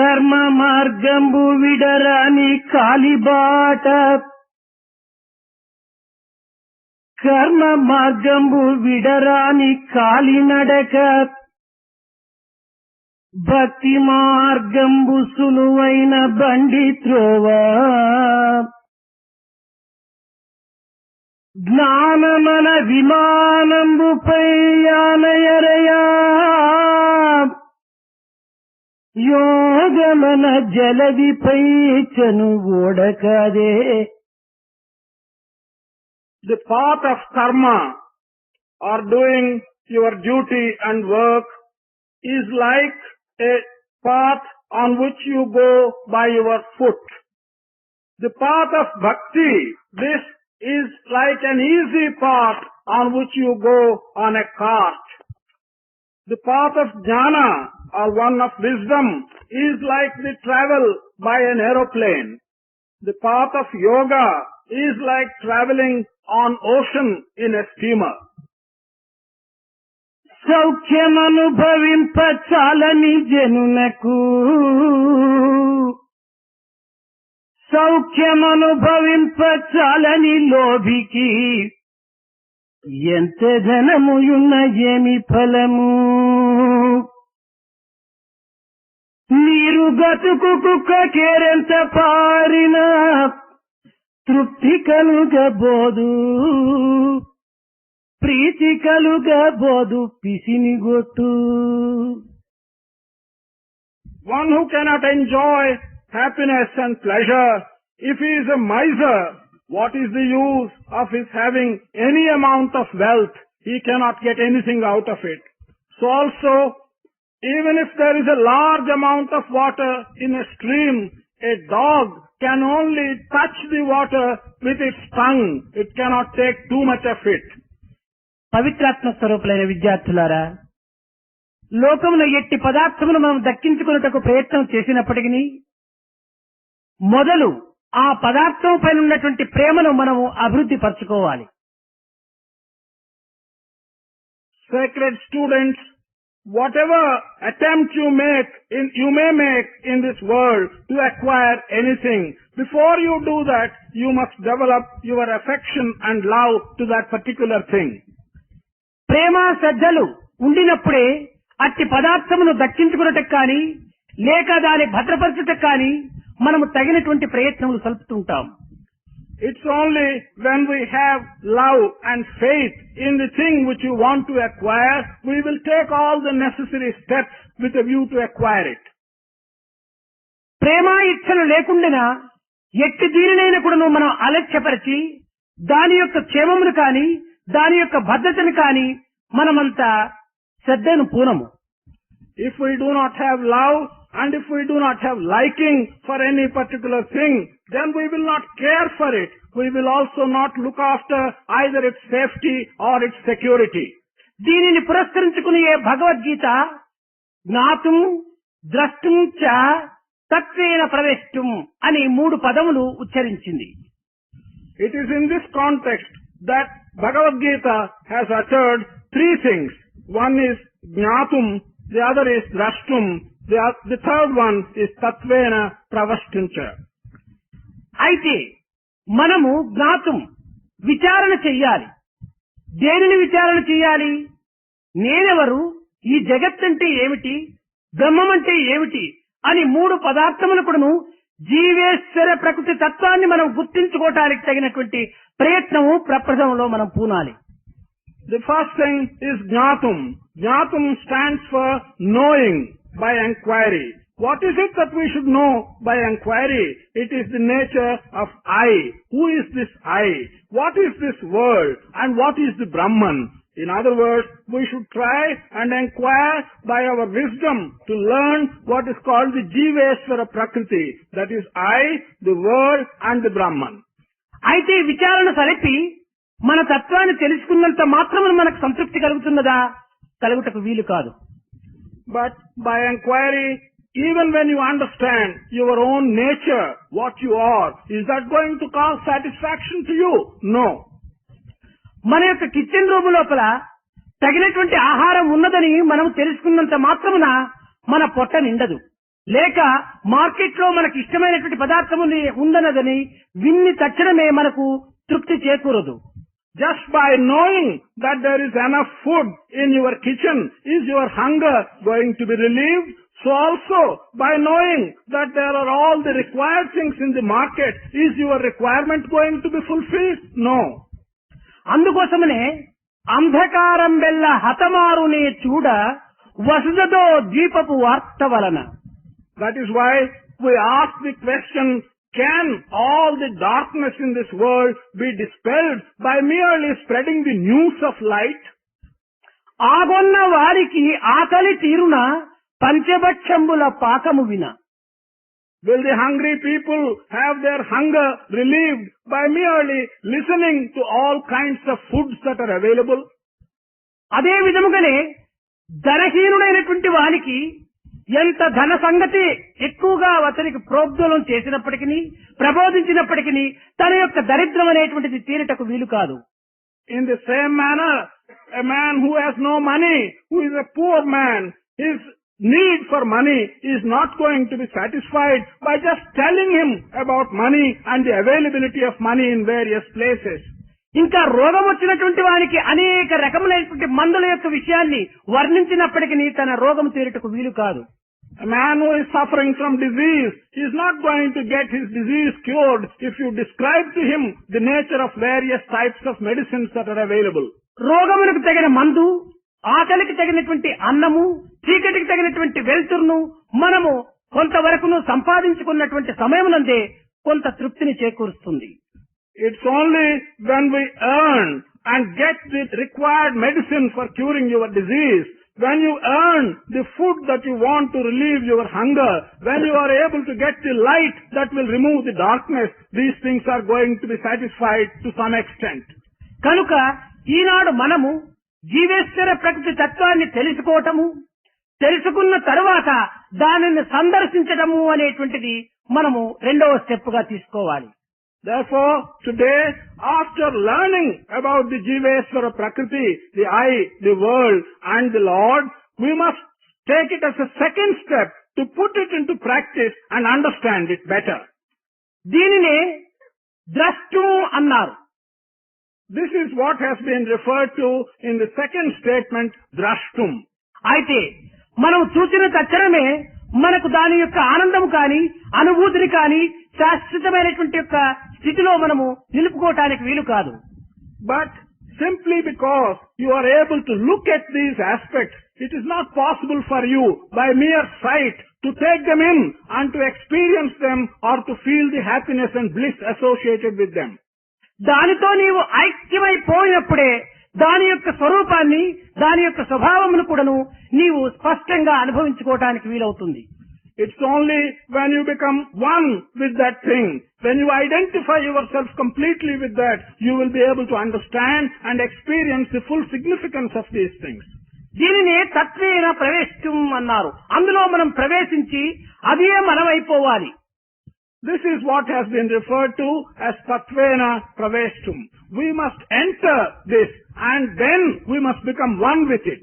కర్మ మార్గంబు విడరాని కాలిబాట, కర్మ మార్గంబు విడరాని కాలినడక, భక్తి మార్గంబు సులువైన బండి త్రోవ, జ్ఞానమన విమానంబుపై యానయరయా, యోగమన జలదిపై చను ఓడకదే. The path of karma, or doing your duty and work, is like a path on which you go by your foot. The path of bhakti, this is like an easy path on which you go on a cart. The path of jnana, or one of wisdom, is like the travel by an aeroplane. The path of yoga is like traveling on ocean in a steamer. సౌఖ్యమనుభవింప చాలని జనునకు, సౌఖ్యమనుభవింప చాలని లోభికి, ఎంత ధనముయున్న ఏమి ఫలము. నీరు గతుకు కేరెంత పారినా తృప్తి కలుగబోదు, ప్రీతి కలుగబోదు పిసినిగొట్టు. One who cannot enjoy happiness and pleasure, if he is a miser, what is the use of his having any amount of wealth? He cannot get anything out of it. So also, even if there is a large amount of water in a stream, a dog can only touch the water with its tongue. It cannot take too much of it. పవిత్రాత్మ స్వరూపులైన విద్యార్థులారా, లోకమున ఎట్టి పదార్థమును మనం దక్కించుకున్నటకు ప్రయత్నం చేసినప్పటికీ మొదలు ఆ పదార్థం పైన ఉన్నటువంటి ప్రేమను మనము అభివృద్ధి పరచుకోవాలి. Sacred students, whatever attempt you may make in this world to acquire anything, before you do that, you must develop your affection and love to that particular thing. ప్రేమ శ్రద్ధలు ఉండినప్పుడే అట్టి పదార్థమును దక్కించుకున్నటకు కానీ లేక దాని భద్రపరచుటకు కానీ మనము తగినటువంటి ప్రయత్నములు సల్పుతుంటాం. It's only when we have love and faith in the thing which you want to acquire, we will take all the necessary steps with a view to acquire it. ప్రేమ ఇచ్చలు లేకుండా ఎట్టి దీనినైనా కూడా మనం అలక్ష్యపరిచి దాని యొక్క క్షేమమును కానీ దాని యొక్క భద్రతను కానీ మనమంతా శ్రద్ధను పూనము. If we do not have love and if we do not have liking for any particular thing, then we will not care for it. We will also not look after either its safety or its security. దీనిని పురస్కరించుకుని భగవద్గీత జ్ఞాతుం ద్రష్టుం చ తత్వేన ప్రవేష్టం అని 3 పదములు ఉచ్చరించింది. It is in this context that Bhagavad Gita has uttered 3 things. One is jnatum, the other is drashtum, the third one is tatvena pravashtuncha. అయితే మనము జ్ఞాతం విచారణ చెయ్యాలి. దేనిని విచారణ చెయ్యాలి? నేనెవరు, ఈ జగత్తంటే ఏమిటి, బ్రహ్మం అంటే ఏమిటి అని 3 పదార్థములు కూడాను జీవేశ్వర ప్రకృతి తత్వాన్ని మనం గుర్తించుకోవటానికి తగినటువంటి ప్రయత్నము ప్రప్రథమంలో మనం పూనాలి. The first thing is jnatum. Jnatum stands for knowing by inquiry. What is it that we should know by inquiry? It is the nature of I. Who is this I? What is this world? And what is the Brahman? In other words, we should try and inquire by our wisdom to learn what is called the Jivesvara Prakriti. That is I, the world and the Brahman. అయితే విచారణ సరిపి మన తత్వాన్ని తెలుసుకున్నంత మాత్రమే మనకు సంతృప్తి కలుగుతున్నదా? కలుగుటకు వీలు కాదు. But by inquiry, even when you understand your own nature, what you are, is that going to cause satisfaction to you? No. మన యొక్క కిచెన్ రూమ్ లోపల తగినటువంటి ఆహారం ఉన్నదని మనం తెలుసుకున్నంత మాత్రమున మన పొట్ట నిండదు. లేక మార్కెట్ లో మనకి ఇష్టమైనటువంటి పదార్థము ఉందన్నదని విన్ని తక్షణమే మనకు తృప్తి చేకూరదు. Just by knowing that there is enough food in your kitchen, is your hunger going to be relieved? So also, by knowing that there are all the required things in the market, is your requirement going to be fulfilled? No. అందుకోసమనే అంధకారం వెల్ల హతమారునే చూడ వసుదతో దీపపు వార్త వలన. That is why we ask the question, can all the darkness in this world be dispelled by merely spreading the news of light? ఆగొన్న వారికి ఆకలి తీరున పంచభక్షంబుల పాకము విన. Will the hungry people have their hunger relieved by merely listening to all kinds of foods that are available? అదే విధముగానే ధనహీనుడైనటువంటి వానికి ఎంత ధన సంగతి ఎక్కువగా అతనికి ప్రోద్బలం చేసినప్పటికీ ప్రబోధించినప్పటికీ తన యొక్క దరిద్రం అనేటువంటిది తీరటకు వీలు కాదు. In the same manner, a man who has no money, who is a poor man, his need for money is not going to be satisfied by just telling him about money and the availability of money in various places. ఇంకా రోగం వచ్చినటువంటి వారికి అనేక రకములైనటువంటి మందుల యొక్క విషయాన్ని వర్ణించినప్పటికీ తన రోగం తీరుటకు వీలు కాదు. A man who is suffering from disease is not going to get his disease cured if you describe to him the nature of various types of medicines that are available. రోగములకు తగిన మందు, ఆకలికి తగినటువంటి అన్నము, చీకటికి తగినటువంటి వెలుతురును మనము కొంతవరకును సంపాదించుకున్నటువంటి సమయమునందే కొంత తృప్తిని చేకూరుస్తుంది. It's only when we earn and get the required medicine for curing your disease, when you earn the food that you want to relieve your hunger, when you are able to get the light that will remove the darkness, these things are going to be satisfied to some extent. కనుక ఈనాడు మనము జీవేశ్వర ప్రకృతి తత్వాన్ని తెలుసుకోవటము, తెలుసుకున్న తరువాత దానిని సందర్శించటము అనేటువంటిది మనము రెండవ స్టెప్ గా తీసుకోవాలి. Therefore, today, after learning about the Jiveswara Prakriti, the I, the world, and the Lord, we must take it as a second step to put it into practice and understand it better. దీనినే ద్రష్టము అన్నారు. This is what has been referred to in the second statement, drashtum. అయితే మనం చూసిన తక్షణమే మనకు దాని యొక్క ఆనందం కానీ అనుభూతిని కానీ శాశ్వతమైనటువంటి యొక్క స్థితిలో మనము నిలుపుకోవటానికి వీలు కాదు. But simply because you are able to look at these aspects, it is not possible for you by mere sight to take them in and to experience them or to feel the happiness and bliss associated with them. దానితో నీవు ఐక్యమైపోయినప్పుడే దాని యొక్క స్వరూపాన్ని, దాని యొక్క స్వభావమును కూడాను నీవు స్పష్టంగా అనుభవించుకోవటానికి వీలవుతుంది. It's only when you become one with that thing, when you identify yourself completely with that, you will be able to understand and experience the full significance of these things. దీనినే తత్వేన ప్రవేశం అన్నారు. అందులో మనం ప్రవేశించి అదే మనమైపోవాలి. This is what has been referred to as tatvena praveshtum. We must enter this and then we must become one with it.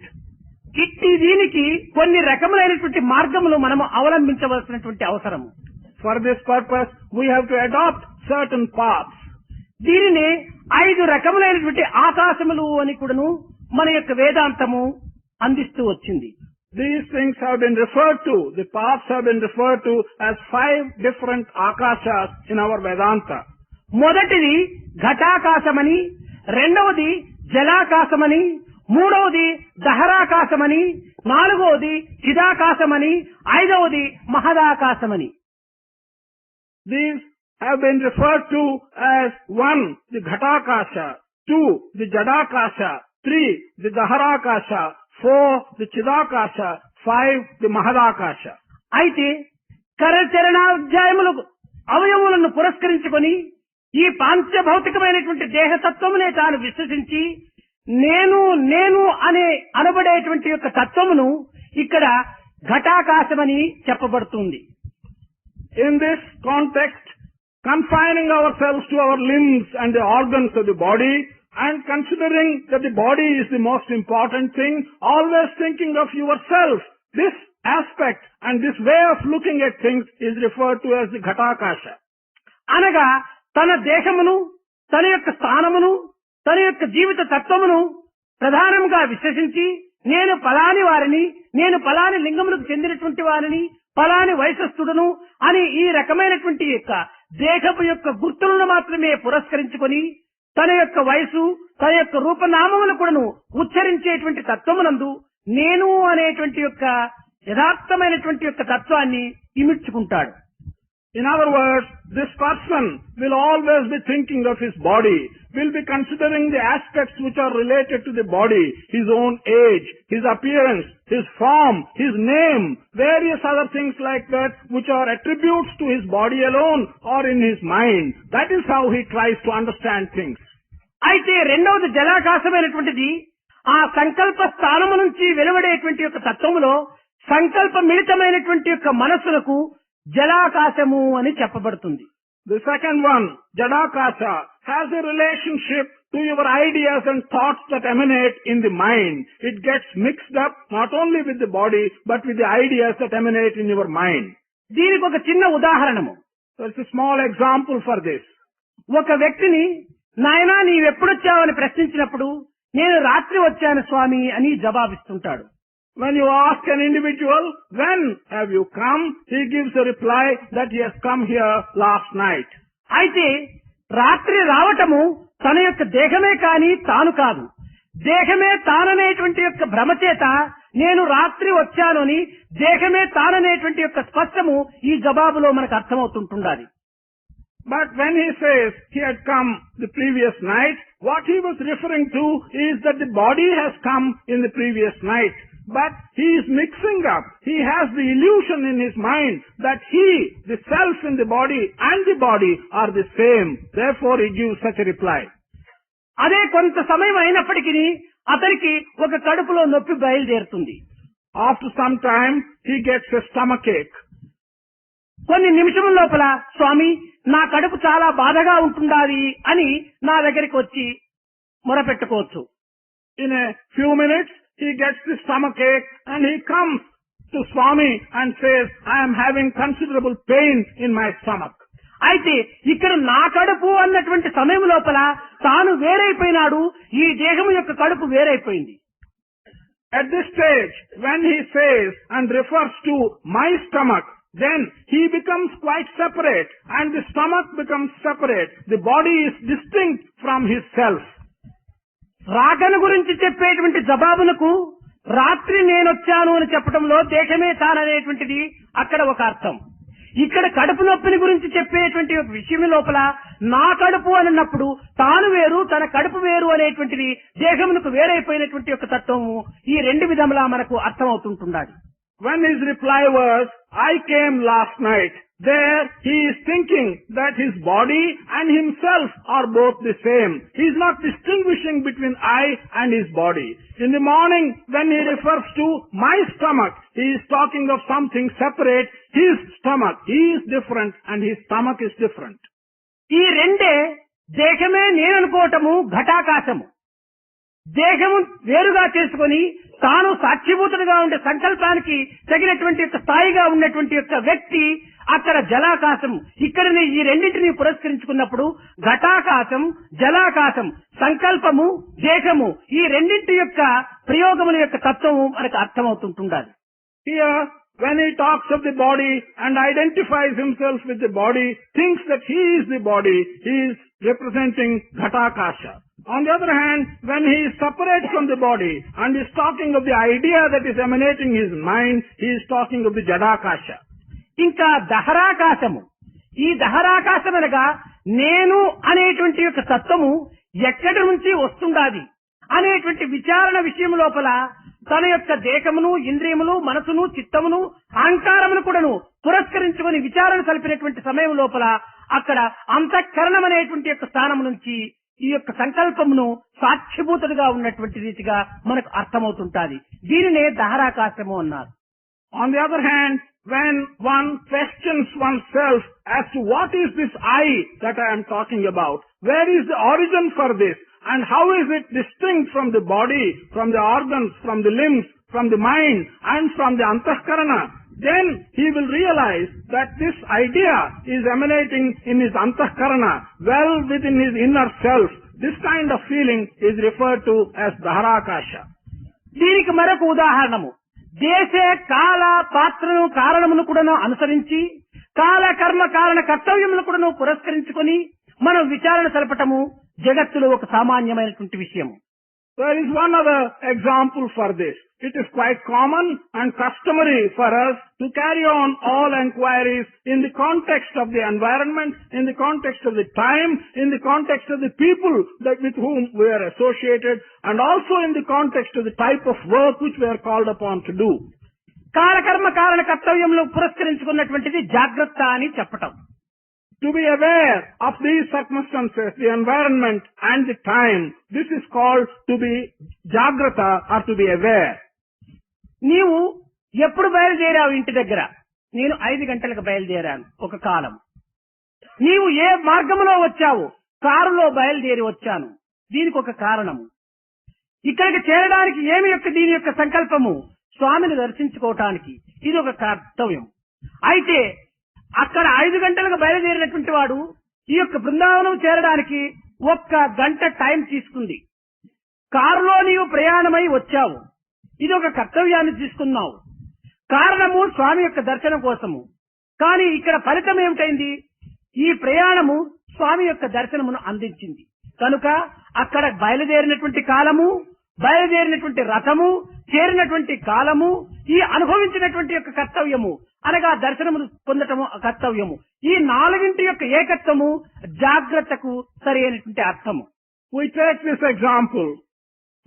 ఇట్టి దీనికి కొన్ని రకములైనటువంటి మార్గములు మనము అవలంబించవలసినటువంటి అవసరము. For this purpose, we have to adopt certain paths. దీనినే 5 రకములైనటువంటి ఆకాశములు అని కూడాను మన యొక్క వేదాంతము అందిస్తూ వచ్చింది. These things have been referred to, the paths have been referred to as 5 different akashas in our Vedanta. మొదటిది ఘటాకాశమని, రెండవది జలాకాశమని, మూడవది దహరాకాశమని, నాలుగవది చిదాకాశమని, ఐదవది మహదాకాశమని. These have been referred to as 1, the Ghatakasha, 2, the Jadakasha, 3, the Daharakasha, 4, the Chidakasha, 5, the Mahadakasha. అయితే కరచరణాధ్యాయములు అవయములను పురస్కరించుకొని ఈ పాంచభౌతికమైనటువంటి దేహతత్వమునే తాను విశ్వసించి నేను అనే అనబడేటువంటి యొక్క తత్వమును ఇక్కడ ఘటాకాశమని చెప్పబడుతుంది. In this context, confining ourselves to our limbs and the organs of the body, and considering that the body is the most important thing, always thinking of yourself, this aspect, and this way of looking at things is referred to as the Ghatakasha. అనగా తన దేహమును, తన యొక్క స్థానమును, తన యొక్క జీవిత తత్వమును ప్రధానంగా విశ్వసించి నేను ఫలాని వారిని, నేను ఫలాని లింగములకు చెందినటువంటి వారిని, ఫలాని వయస్సుడును అని ఈ రకమైనటువంటి యొక్క దేహపు యొక్క గుర్తులను మాత్రమే పురస్కరించుకొని తన యొక్క వయసు, తన యొక్క రూపనామములు కూడాను ఉచ్చరించేటువంటి తత్వమునందు నేను అనేటువంటి యొక్క యథార్థమైనటువంటి యొక్క తత్వాన్ని ఇమిడ్చుకుంటాడు. In other words, this person will always be thinking of his body, will be considering the aspects which are related to the body, his own age, his appearance, his form, his name, various other things like that which are attributes to his body alone or in his mind. That is how he tries to understand things. అయితే రెండవది జలాకాశమైనటువంటిది ఆ సంకల్ప స్థానము నుంచి వెలువడేటువంటి యొక్క తత్వములో సంకల్ప మిళితమైనటువంటి యొక్క మనస్సులకు జలాకాశము అని చెప్పబడుతుంది. The second one, Jadakasha, has a relationship to your ideas and thoughts that emanate in the mind. It gets mixed up not only with the body but with the ideas that emanate in your mind. దీనికి ఒక చిన్న ఉదాహరణము. There's a small example for this. ఒక వ్యక్తిని నాయనా నీవెప్పుడొచ్చావని ప్రశ్నించినప్పుడు నేను రాత్రి వచ్చాను స్వామి అని జవాబిస్తుంటాడు. When you ask an individual, when have you come? He gives a reply that he has come here last night. అయితే రాత్రి రావటము తన యొక్క దేహమే కాని తాను కాదు. దేహమే తాననేటువంటి యొక్క భ్రమచేత నేను రాత్రి వచ్చాను అని దేహమే తాననేటువంటి యొక్క స్పష్టము ఈ జవాబులో మనకు అర్థమవుతుంటుండాలి. But when he says he had come the previous night, what he was referring to is that the body has come in the previous night. But he is mixing up. He has the illusion in his mind that he, the self in the body and the body are the same. Therefore he gives such a reply. అదే కొంత సమయం అయినప్పటికీ అతనికి ఒక కడుపులో నొప్పి బయలుదేరుతుంది. After some time he gets a stomachache. కొన్ని నిమిషముల లోపల స్వామి నా కడుపు చాలా బాధగా ఉంటుండాలి అని నా దగ్గరికి వచ్చి మొరపెట్టుకోవచ్చు. In a few minutes he gets the stomachache and he comes to Swami and says, I am having considerable pain in my stomach. అయితే ఇక్కడ నా కడుపు అన్నటువంటి సమయం లోపల తాను వేరైపోయినాడు, ఈ దేహం యొక్క కడుపు వేరైపోయింది. At this stage, when he says and refers to my stomach, then he becomes quite separate and the stomach becomes separate. The body is distinct from his self. రాకను గురించి చెప్పేటువంటి జవాబులకు రాత్రి నేనొచ్చాను అని చెప్పడంలో దేహమే తాననేటువంటిది అక్కడ ఒక అర్థం. ఇక్కడ కడుపు నొప్పిని గురించి చెప్పేటువంటి ఒక విషయం లోపల నా కడుపు అన్నప్పుడు తాను వేరు తన కడుపు వేరు అనేటువంటిది దేహమునకు వేరైపోయినటువంటి ఒక తత్వము ఈ రెండు విధములా మనకు అర్థమవుతుంటుండాలి. When his reply was, I came last night, there he is thinking that his body and himself are both the same. He is not distinguishing between I and his body. In the morning, when he refers to my stomach, he is talking of something separate. His stomach, he is different and his stomach is different. ఈ రెండే దేహమే నేననుకోవటము ఘటాకాశము. దేహము వేరుగా చేసుకొని తాను సాక్షిభూతుడిగా ఉండే సంకల్పానికి తగినటువంటి యొక్క స్థాయిగా ఉన్నటువంటి యొక్క వ్యక్తి అక్కడ జలాకాశం. ఇక్కడనే ఈ రెండింటిని పురస్కరించుకున్నప్పుడు ఘటాకాశం, జలాకాశం, సంకల్పము, దేహము ఈ రెండింటి యొక్క ప్రయోగముల యొక్క తత్వము మనకు అర్థమవుతుంటుండాలి. Here, when he talks of the body and identifies himself with the body, thinks that he is the body, he is representing Ghatakasha. On the other hand, when he is separate from the body and is talking of the idea that is emanating his mind, he is talking of the Jadakasha. ఇంకా దహరాకాశము. ఈ దహరాకాశం అనగా నేను అనేటువంటి యొక్క తత్వము ఎక్కడి నుంచి వస్తుండాది అనేటువంటి విచారణ విషయం లోపల తన యొక్క దేహమును, ఇంద్రియములు, మనసును, చిత్తమును, అహంకారమును కూడాను పురస్కరించుకొని విచారణ కలిపినటువంటి సమయం లోపల అక్కడ అంతఃకరణం అనేటువంటి యొక్క స్థానం నుంచి ఈ యొక్క సంకల్పమును సాక్షిభూతుడిగా ఉన్నటువంటి రీతిగా మనకు అర్థమవుతుంటాది. దీనినే దహరాకాశము అన్నారు. On the other hand, when one questions oneself as to what is this I that I am talking about, where is the origin for this, and how is it distinct from the body, from the organs, from the limbs, from the mind and from the antahkarana, then he will realize that this idea is emanating in his antahkarana, well within his inner self. This kind of feeling is referred to as dharakasha. దీనికి మరొక ఉదాహరణము, దేశ కాల పాత్రను కారణమును కూడాను అనుసరించి కాల కర్మ కారణ కర్తవ్యమును కూడాను పురస్కరించుకొని మనం విచారణ సలపటము జగత్తులో ఒక సామాన్యమైనటువంటి విషయం. There is one other example for this. It is quite common and customary for us to carry on all enquiries in the context of the environment, in the context of the time, in the context of the people with whom we are associated, and also in the context of the type of work which we are called upon to do. కాలకర్మ కారణ కర్తవ్యంలో పురస్కరించుకున్నటువంటిది జాగ్రత్త అని చెప్పటం. To be aware of these circumstances, the environment and the time, this is called to be jagrata or to be aware. నీవు ఎప్పుడు బయలుదేరావు ఇంటి దగ్గర? నేను 5 గంటలకు బయలుదేరాను ఒక కాలం. నీవు ఏ మార్గంలో వచ్చావు? కారులో బయలుదేరి వచ్చాను. దీనికి ఒక కారణము. ఇక్కడికి చేరడానికి దీని యొక్క సంకల్పము స్వామిని దర్శించుకోవటానికి. ఇది ఒక కర్తవ్యం. అయితే అక్కడ 5 గంటలకు బయలుదేరినటువంటి వాడు ఈ యొక్క బృందావనం చేరడానికి 1 గంట టైం తీసుకుంది. కారులో నీవు ప్రయాణమై వచ్చావు. ఇది ఒక కర్తవ్యాన్ని తీసుకున్నావు. కారణము స్వామి యొక్క దర్శనం కోసము. కానీ ఇక్కడ ఫలితం ఏమిటైంది? ఈ ప్రయాణము స్వామి యొక్క దర్శనమును అందించింది. కనుక అక్కడ బయలుదేరినటువంటి కాలము, బయలుదేరినటువంటి రథము, చేరినటువంటి కాలము, ఈ అనుభవించినటువంటి యొక్క కర్తవ్యము అనగా దర్శనమును పొందటము కర్తవ్యము, ఈ 4 యొక్క ఏకత్వము జాగ్రత్తకు సరైనటువంటి అర్థము. We take this example.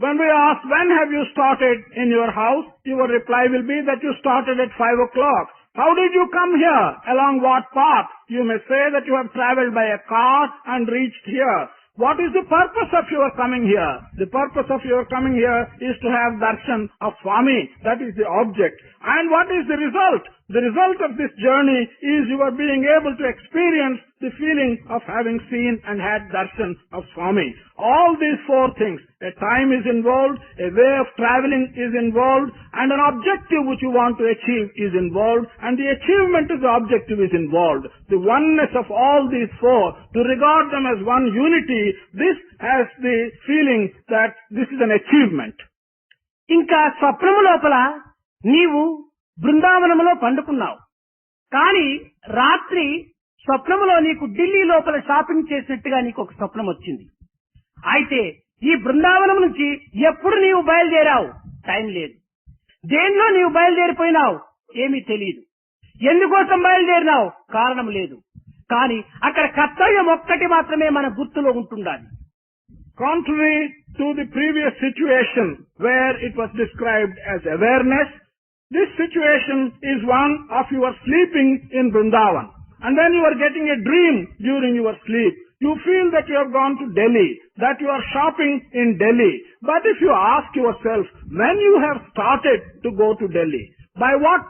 When we ask, when have you started in your house? Your reply will be that you started at 5 o'clock. How did you come here? Along what path? You may say that you have traveled by a car and reached here. What is the purpose of your coming here? The purpose of your coming here is to have darshan of Swami. That is the object. And what is the result? The result of this journey is you are being able to experience the feeling of having seen and had darshan of Swami. All these 4 things. A time is involved, a way of traveling is involved, and an objective which you want to achieve is involved, and the achievement of the objective is involved. The oneness of all these 4, to regard them as one unity, this has the feeling that this is an achievement. ఇంకా స్వప్నము లోపల నీవు బృందావనములో పండుకున్నావు. కానీ రాత్రి స్వప్నములో నీకు ఢిల్లీ లోపల shopping చేసినట్టుగా నీకు ఒక స్వప్నం వచ్చింది. అయితే ఈ బృందావనం నుంచి ఎప్పుడు నీవు బయలుదేరావు? టైం లేదు. దేనిలో నీవు బయలుదేరిపోయినావు? ఏమీ తెలియదు. ఎందుకోసం బయలుదేరినావు? కారణం లేదు. కానీ అక్కడ కర్తవ్యం ఒక్కటి మాత్రమే మన గుర్తులో ఉంటుండాలి. Contrary to the previous situation where it was described as awareness, this situation is one of your sleeping in Vrindavan. And then you are getting a dream during your sleep. You feel that you have gone to Delhi, that you are shopping in Delhi. But if you ask yourself, when you have started to go to Delhi, by what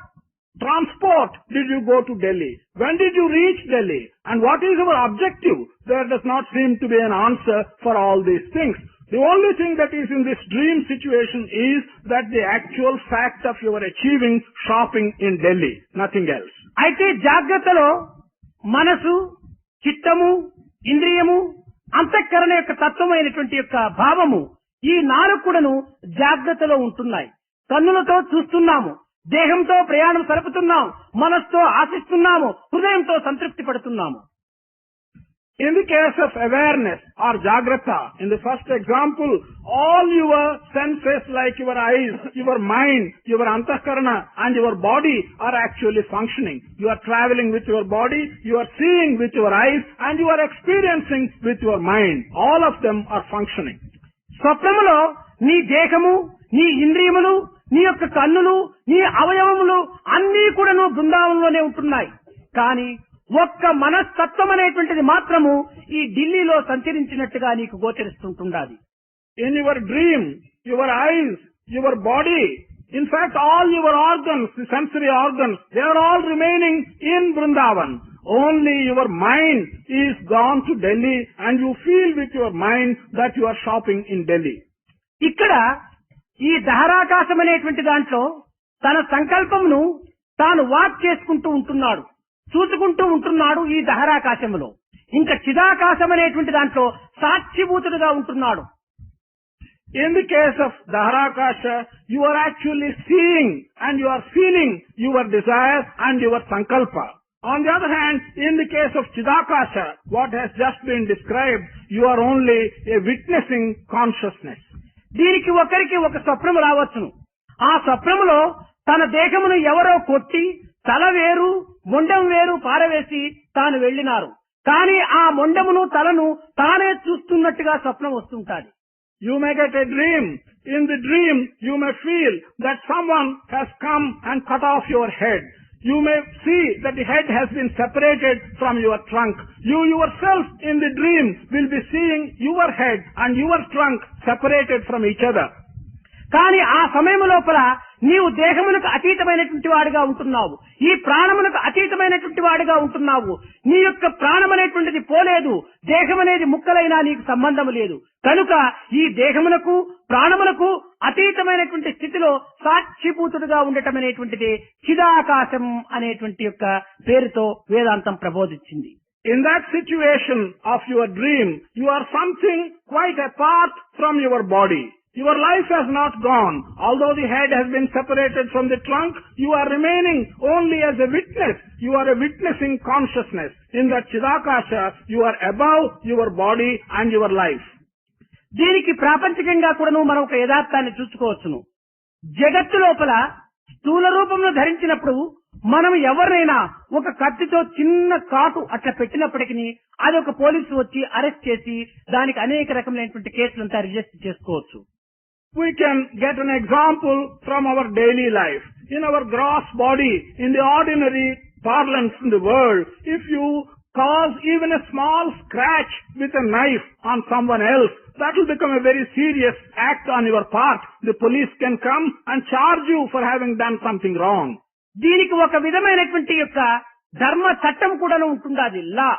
transport did you go to Delhi? When did you reach Delhi? And what is your objective? There does not seem to be an answer for all these things. The only thing that is in this dream situation is that the actual fact of your achieving shopping in Delhi, nothing else. అయితే జాగ్రత్తలో మనసు, చిత్తము, ఇంద్రియము, అంతఃకరణ యొక్క తత్వమైనటువంటి యొక్క భావము, ఈ 4 కూడాను జాగ్రత్తలో ఉంటున్నాయి. కన్నులతో చూస్తున్నాము, దేహంతో ప్రయాణం సరుపుతున్నాం, మనస్సుతో ఆశిస్తున్నాము, హృదయంతో సంతృప్తి పడుతున్నాము. In the case of awareness or jagrata, in the first example, all your senses like your eyes, your mind, your antahkarana and your body are actually functioning. You are traveling with your body, you are seeing with your eyes and you are experiencing with your mind. All of them are functioning. స్వప్నములో నీ దేహము, నీ ఇంద్రియములు, నీ యొక్క కన్నులు, నీ అవయవములు అన్నీ కూడాను బృందావనంలోనే ఉంటున్నాయి. కానీ ఒక్క మనస్తత్వం అనేటువంటిది మాత్రము ఈ ఢిల్లీలో సంచరించినట్టుగా నీకు గోచరిస్తుంటుండాలి. In your dream, your eyes, your body, in fact all your organs, the sensory organs, they are all remaining in Vrindavan. Only your mind is gone to Delhi and you feel with your mind that you are shopping in Delhi. ఇక్కడ ఈ దహరాకాశం అనేటువంటి దాంట్లో తన సంకల్పమును తాను walk చేసుకుంటూ ఉంటున్నాడు, చూసుకుంటూ ఉంటున్నాడు. ఈ దహరాకాశములో ఇంకా చిదాకాశం అనేటువంటి దాంట్లో సాక్షిభూతుడుగా ఉంటున్నాడు. In the case of Daharakasha, you are actually seeing and you are feeling your desire and your sankalpa. On the other hand, in the case of Chidakasha, what has just been described, you are only a witnessing consciousness. దీనికి ఒకరికి ఒక స్వప్నము రావచ్చును. ఆ స్వప్నములో తన దేహమును ఎవరో కొట్టి తల వేరు మొండం వేరు పారవేసి తాను వెళ్ళినారు. కానీ ఆ మొండమును తలను తానే చూస్తున్నట్టుగా స్వప్నం వస్తుంటాది. You may get a dream. In the dream, you may feel that someone has come and cut off your head. You may see that the head has been separated from your trunk. You yourself in the dream will be seeing your head and your trunk separated from each other. కానీ ఆ సమయం లోపల నీవు దేహమునకు అతీతమైనటువంటి వాడిగా ఉంటున్నావు, ఈ ప్రాణమునకు అతీతమైనటువంటి వాడిగా ఉంటున్నావు. నీ యొక్క ప్రాణం అనేటువంటిది పోలేదు, దేహం అనేది ముక్కలైనా నీకు సంబంధం లేదు. కనుక ఈ దేహమునకు ప్రాణమునకు అతీతమైనటువంటి స్థితిలో సాక్షిభూతుడుగా ఉండటం అనేటువంటిది చిదాకాశం అనేటువంటి యొక్క పేరుతో వేదాంతం ప్రబోధించింది. In that situation of your dream, you are something quite apart from your body. Your life has not gone. Although the head has been separated from the trunk, you are remaining only as a witness. You are a witnessing consciousness. In that Chidakasha, you are above your body and your life. దీనికి ప్రాపంచికంగా కూడా మనం ఒక యథార్థాన్ని చూసుకోవచ్చును. జగత్తు లోపల స్థూల రూపంలో ధరించినప్పుడు మనం ఎవరినైనా ఒక కత్తితో చిన్న కాటు అట్లా పెట్టినప్పటికీ అది ఒక పోలీసు వచ్చి అరెస్ట్ చేసి దానికి అనేక రకమైనటువంటి కేసులంతా రిజిస్టర్ చేసుకోవచ్చు. We can get an example from our daily life. In our gross body, in the ordinary parlance in the world, if you cause even a small scratch with a knife on someone else, that will become a very serious act on your part. The police can come and charge you for having done something wrong. దీనికి ఒక విధమైనటువంటి యొక్క ధర్మ చట్టం కూడా ఉంటుండాలి, లా.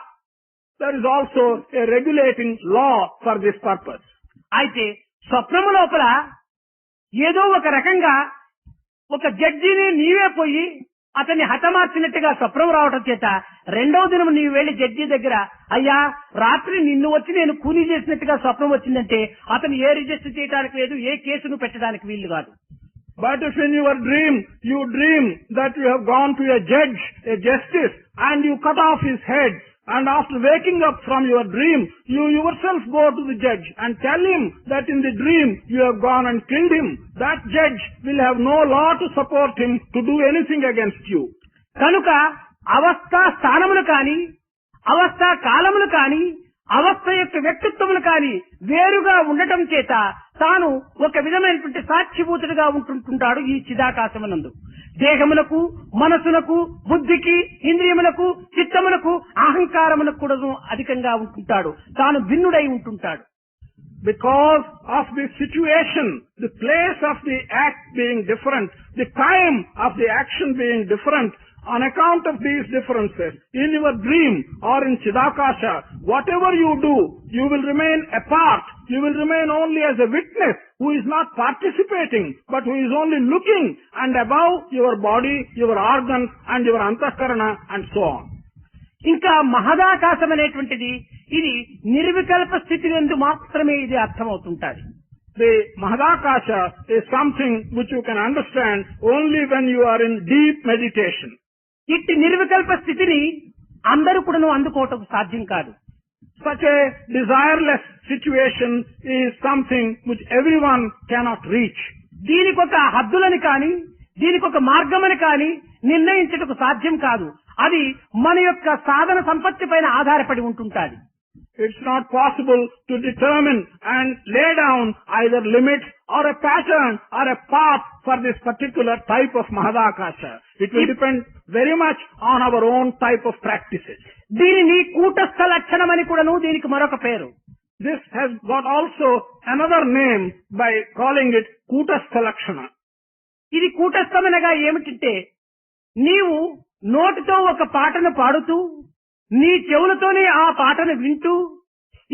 There is also a regulating law for this purpose. అయితే స్వప్నము లోపల ఏదో ఒక రకంగా ఒక జడ్జిని నీవే పోయి అతన్ని హతమార్చినట్టుగా స్వప్నం రావటం చేత రెండవ దినం నీవు వెళ్లి జడ్జి దగ్గర, అయ్యా రాత్రి నిన్ను వచ్చి నేను కూలీ చేసినట్టుగా స్వప్నం వచ్చిందంటే అతను ఏ రిజిస్టర్ చేయడానికి లేదు, ఏ కేసును పెట్టడానికి వీలు కాదు. But if in your dream, you dream that you have gone to a judge, a justice, and you cut off his head, and after waking up from your dream, you yourself go to the judge and tell him that in the dream you have gone and killed him, that judge will have no law to support him to do anything against you. కనుక అవస్థా స్థానములు కాని, అవస్థా కాలములు కాని, అవస్థ యొక్క వ్యక్తిత్వములు కాని వేరుగా ఉండటం చేత తాను ఒక విధమైనటువంటి సాక్షిభూతుడిగా ఉంటుంటాడు ఈ చిదాకాశమునందు. దేహములకు, మనసునకు, బుద్ధికి, ఇంద్రియములకు, చిత్తములకు, అహంకారములకు కూడా అధికంగా ఉంటుంటాడు, తాను భిన్నుడై ఉంటుంటాడు. Because of this situation, the place of the act being different, the time of the action being different, on account of these differences, in your dream or in Chidakasha, whatever you do, you will remain apart. You will remain only as a witness who is not participating, but who is only looking and above your body, your organs and your antahkarana and so on. ఇంకా మహదాకాశం అనేటువంటిది ఇది నిర్వికల్ప స్థితి నందు మాత్రమే ఇది అర్థమవుతుంటాది. The Mahadakasha is something which you can understand only when you are in deep meditation. ఇట్టి నిర్వికల్ప స్థితిని అందరూ కూడా అందుకోవటం సాధ్యం కాదు. Such a desireless situation is something which everyone cannot reach. దీనికొక హద్దులని కాని, దీనికొక మార్గమని కాని నిర్ణయించటకు సాధ్యం కాదు. అది మన యొక్క సాధన సంపత్తి పైన ఆధారపడి ఉంటుంటాది. It's not possible to determine and lay down either limits or a pattern or a path for this particular type of Mahadakasha. It will depend very much on our own type of practices. దీనిని కూటస్థ లక్షణమని కూడాను దీనికి మరొక పేరు. This has got also another name by calling it Kutastha Lakshana. ఇది కూటస్థమనగా ఏమిటంటే నీవు నోటితో ఒక పాటను పాడుతూ నీ చెవులతోనే ఆ పాటను వింటూ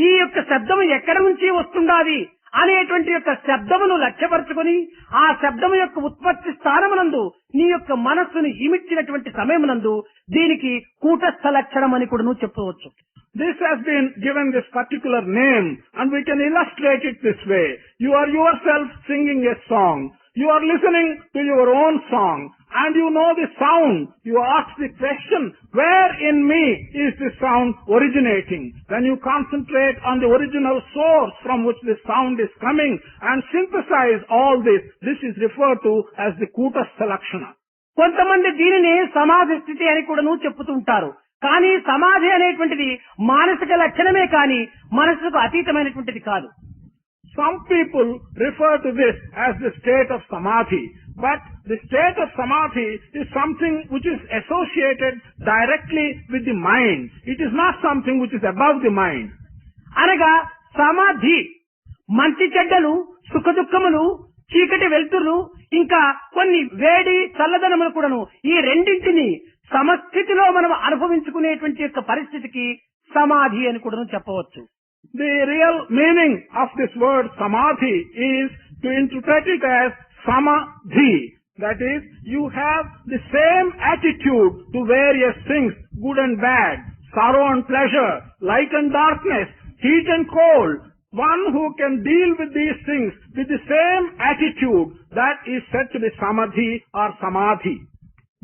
ఈ యొక్క శబ్దం ఎక్కడి నుంచి వస్తుండాది అనేటువంటి యొక్క శబ్దమును లక్ష్యపరచుకొని ఆ శబ్దము యొక్క ఉత్పత్తి స్థానమునందు నీ యొక్క మనస్సును ఇమిడ్చినటువంటి సమయమునందు దీనికి కూటస్థ లక్షణం అని కూడా చెప్పవచ్చు. This has been given this particular name, and we can illustrate it this way. You are yourself singing a song. You are listening to your own song, and you know the sound. You ask the question, where in me is this sound originating? When you concentrate on the original source from which this sound is coming and synthesize all this, this is referred to as the Kutastha Lakshana. కొంతమంది దీనిని సమాధి స్థితి అని కూడా చెప్పుతుంటారు. కానీ సమాధి అనేటువంటిది మానసిక లక్షణమే కానీ మనసుకు అతీతమైనటువంటిది కాదు. Some people refer to this as the state of samadhi, but the state of samadhi is something which is associated directly with the mind. It is not something which is above the mind. అనగా సమాధి మంచి చెడ్డలు, సుఖ దుఃఖములు, చీకటి వెలుతురు, ఇంకా కొన్ని వేడి చల్లదనములు కూడాను ఈ రెండింటిని సమస్థితిలో మనం అనుభవించుకునేటువంటి యొక్క పరిస్థితికి సమాధి అని కూడా చెప్పవచ్చు. The real meaning of this word samadhi is to interpret it as samadhi. That is, you have the same attitude to various things, good and bad, sorrow and pleasure, light and darkness, heat and cold. One who can deal with these things with the same attitude, that is said to be samadhi or samadhi.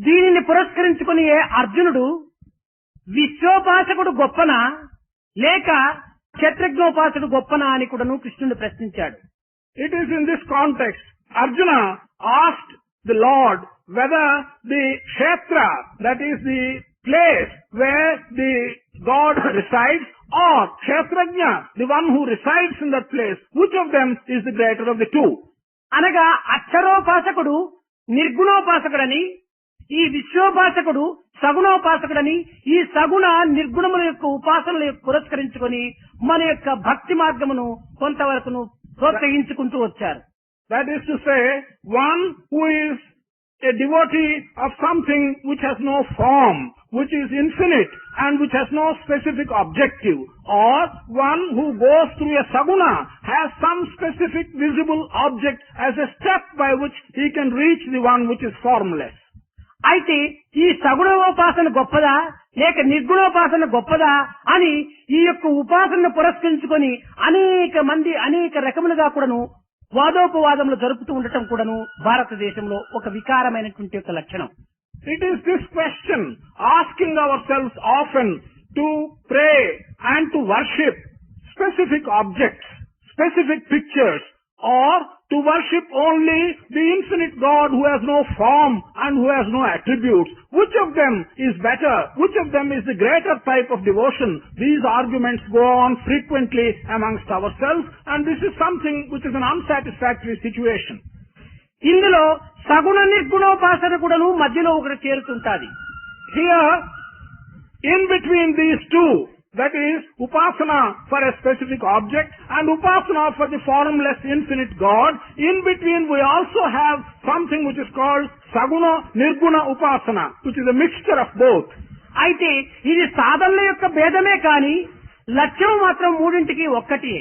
దీనిని పురస్కరించుకుని అర్జునుడు విశ్వోపాసకుడు గొప్పనా లేక క్షత్రజ్ఞోపాసకుడు గొప్పనా అని కూడాను కృష్ణుడు ప్రశ్నించాడు. It is in this context Arjuna asked the Lord whether the kshetra, that is the place where the God resides, or kshetrajna, the one who resides in that place, which of them is the greater of the two? అనగా అక్షరోపాసకుడు నిర్గుణోపాసకుడని, ఈ విశ్వోపాసకుడు సగుణోపాసకుడని, ఈ సగుణ నిర్గుణముల యొక్క ఉపాసనలు పురస్కరించుకొని మన యొక్క భక్తి మార్గమును కొంతవరకు ప్రోత్సహించుకుంటూ వచ్చారు. That is to say, one who is a devotee of something which has no form, which is infinite and which has no specific objective, or one who goes through a saguna, has some specific visible object as a step by which he can reach the one which is formless. అయితే ఈ సగుణోపాసన గొప్పదా లేక నిర్గుణోపాసన గొప్పదా అని ఈ యొక్క ఉపాసనను పురస్కరించుకొని అనేక మంది అనేక రకములుగా కూడాను వాదోపవాదములు జరుపుతూ ఉండటం కూడాను భారతదేశంలో ఒక వికారమైనటువంటి యొక్క లక్షణం. It is this question, asking ourselves often to pray and to worship specific objects, specific pictures, or to worship only the infinite God who has no form and who has no attributes. Which of them is better? Which of them is the greater type of devotion? These arguments go on frequently amongst ourselves, and this is something which is an unsatisfactory situation. ఇందులో సగుణ నిర్గుణోపాసన కూడాను మధ్యలో ఒకటి చేరుతుంటాది. Here, in between these two, that is upasana for a specific object and upasana for the formless infinite God, in between we also have something which is called saguna nirguna upasana, which is a mixture of both. అయితే ఇది సాధనల యొక్క భేదమే కానీ లక్ష్యం మాత్రం మూడింటికి ఒక్కటే.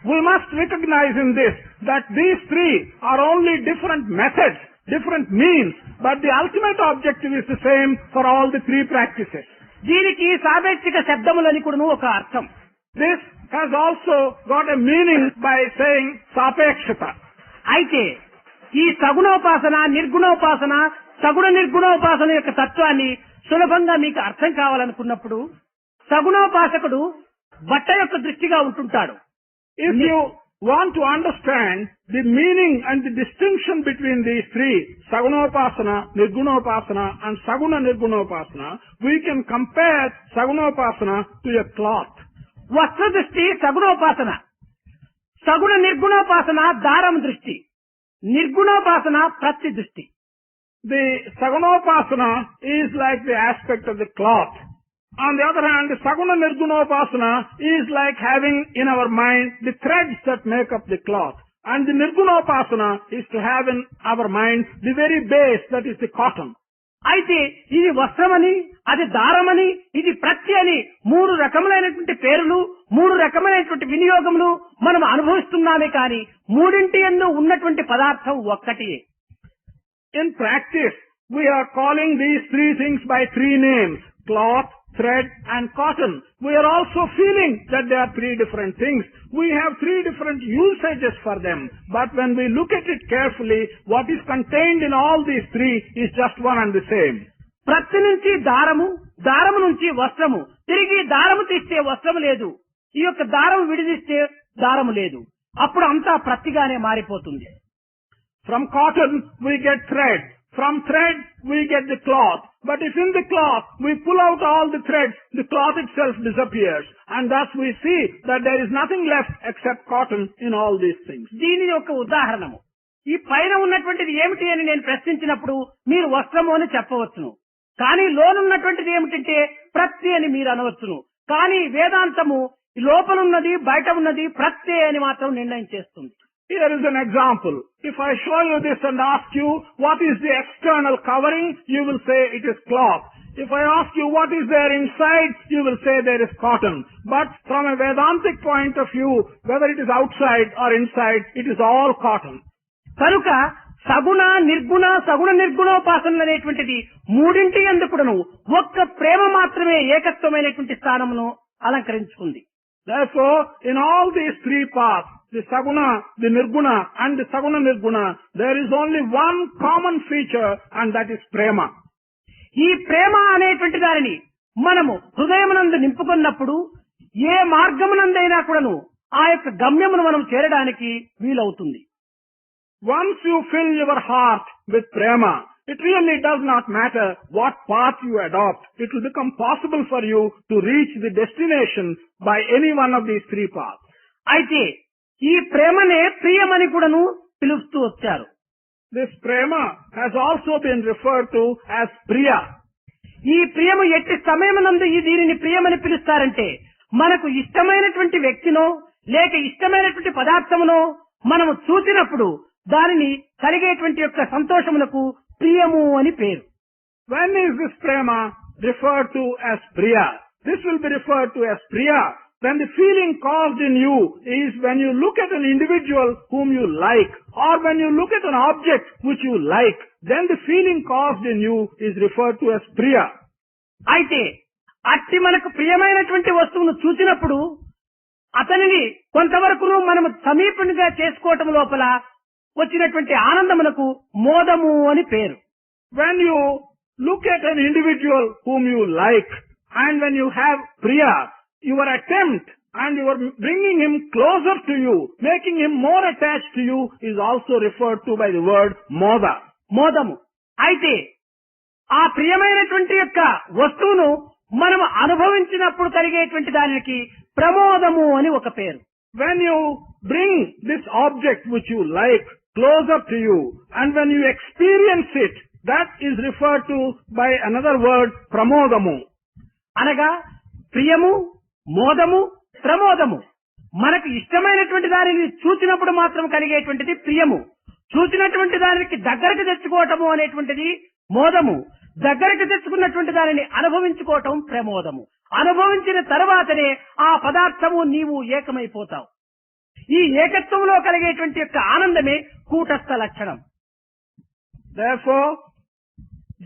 We must recognize in this that these three are only different methods, different means, but the ultimate objective is the same for all the three practices. దీనికి సాపేక్షిక శబ్దములని కూడా ఒక అర్థం. This has also got a meaning by saying sapekshata. అయితే ఈ సగుణోపాసన నిర్గుణోపాసన సగుణ నిర్గుణోపాసన యొక్క తత్వాన్ని సులభంగా మీకు అర్థం కావాలనుకున్నప్పుడు సగుణోపాసకుడు బట్ట యొక్క దృష్టిగా ఉంటుంటాడు. If you want to understand the meaning and the distinction between these three, sagunopasana, nirgunopasana and saguna nirgunopasana, we can compare sagunopasana to a cloth. వస్త్ర దృష్టి సగుణోపాసన, సగుణ నిర్గుణోపాసన దారం దృష్టి, నిర్గుణోపాసన ప్రత్తి దృష్టి. The sagunopasana is like the aspect of the cloth. On the other hand, the saguna nirgunopasana is like having in our mind the threads that make up the cloth. And the nirgunopasana is to have in our mind the very base, that is the cotton. అయితే ఇది వస్త్రమని, అది దారమని, ఇది ప్రత్తి అని మూడు రకములైనటువంటి పేర్లు, మూడు రకమైనటువంటి వినియోగములు మనం అనుభవిస్తున్నామే కానీ మూడింటి యందు ఉన్నటువంటి పదార్థం ఒక్కటే. In practice, we are calling these three things by three names: cloth, thread and cotton. We are also feeling that they are three different things. We have three different usages for them. But when we look at it carefully, what is contained in all these three is just one and the same. ప్రత్తి నుంచి దారము, దారము నుంచి వస్త్రము, తిరిగి దారము తీస్తే వస్త్రము లేదు, ఈ యొక్క దారము విడిదిస్తే దారము లేదు, అప్పుడు అంతా ప్రత్తిగానే మారిపోతుంది. From cotton we get thread. From thread we get the cloth. But if in the cloth we pull out all the threads, the cloth itself disappears. And thus we see that there is nothing left except cotton in all these things. దీని యొక్క ఉదాహరణము ఈ పైన ఉన్నటువంటిది ఏమిటి అని నేను ప్రశ్నించినప్పుడు మీరు వస్త్రము అని చెప్పవచ్చును. కానీ లోనున్నటువంటిది ఏమిటంటే ప్రత్తి అని మీరు అనవచ్చును. కానీ వేదాంతము లోపలున్నది బయట ఉన్నది ప్రత్తే అని మాత్రం నిర్ణయం చేస్తుంది. Here is an example. If I show you this and ask you what is the external covering, you will say it is cloth. If I ask you what is there inside, you will say there is cotton. But from a Vedantic point of view, whether it is outside or inside, it is all cotton. కనుక సగుణ నిర్గుణ సగుణ నిర్గుణోపాసనలు అనేటువంటిది మూడింటి యందు కూడాను ఒక్క ప్రేమ మాత్రమే ఏకత్వమైనటువంటి స్థానమును అలంకరించుకుంది. Therefore, in all these three paths, the Saguna, the Nirguna and the Saguna Nirguna, there is only one common feature and that is Prema. ఈ ప్రేమ అనేటువంటి దానిని మనము హృదయమునందు నింపుకున్నప్పుడు ఏ మార్గమునందైనా కూడాను ఆ యొక్క గమ్యమును మనం చేరడానికి వీలవుతుంది. Once you fill your heart with Prema, it really does not matter what path you adopt. It will become possible for you to reach the destination by any one of these three paths. అయితే ఈ ప్రేమనే ప్రియమని కూడాను పిలుస్తూ వచ్చారు. This Prema has also been referred to as Priya. ఈ ప్రియము ఎట్టి సమయమునందు ఈ దీనిని ప్రియమని పిలుస్తారంటే మనకు ఇష్టమైనటువంటి వ్యక్తినో లేక ఇష్టమైనటువంటి పదార్థమునో మనము చూసినప్పుడు దానిని కలిగేటువంటి యొక్క సంతోషమునకు ప్రియము అని పేరు. When is this Prema referred to as Priya? This will be referred to as Priya when the feeling caused in you is when you look at an individual whom you like, or when you look at an object which you like, then the feeling caused in you is referred to as Priya. అయితే అట్టి మనకు ప్రియమైనటువంటి వస్తువును చూసినప్పుడు అతనిని కొంతవరకు మనము సమీపంగా చేసుకోవటం లోపల వచ్చినటువంటి ఆనందమునకు మోదము అని పేరు. When you look at an individual whom you like and when you have Priya, your attempt and you are bringing him closer to you, making him more attached to you is also referred to by the word Moda. మోదము. అయితే ఆ ప్రియమైనటువంటి యొక్క వస్తువును మనం అనుభవించినప్పుడు కలిగేటువంటి దానికి ప్రమోదము అని ఒక పేరు. When you bring this object which you like closer to you and when you experience it, that is referred to by another word pramodamu. అనగా ప్రియము, మోదము, ప్రమోదము. మనకు ఇష్టమైనటువంటి దానిని చూసినప్పుడు మాత్రం కలిగేటువంటిది ప్రియము, చూసినటువంటి దానికి దగ్గరకు తెచ్చుకోవటము అనేటువంటిది మోదము, దగ్గరకు తెచ్చుకున్నటువంటి దానిని అనుభవించుకోవటం ప్రమోదము. అనుభవించిన తర్వాతనే ఆ పదార్థము నీవు ఏకమైపోతావు. ఈ ఏకత్వంలో కలిగేటువంటి యొక్క ఆనందమే కూటస్థ లక్షణం. Therefore,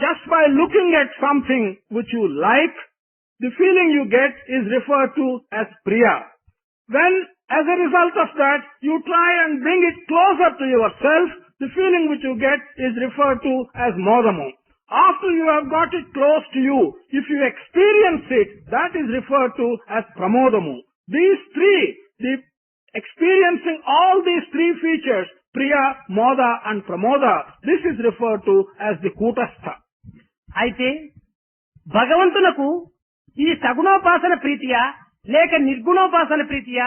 just by looking at something which you like, the feeling you get is referred to as Priya. When, as a result of that, you try and bring it closer to yourself, the feeling which you get is referred to as Modamu. After you have got it close to you, if you experience it, that is referred to as Pramodamu. These three, the experiencing all these three features, Priya, Moda and Pramoda, this is referred to as the Kutastha. అయితే భగవంతునకు ఈ సగుణోపాసన ప్రీతియా లేక నిర్గుణోపాసన ప్రీతియా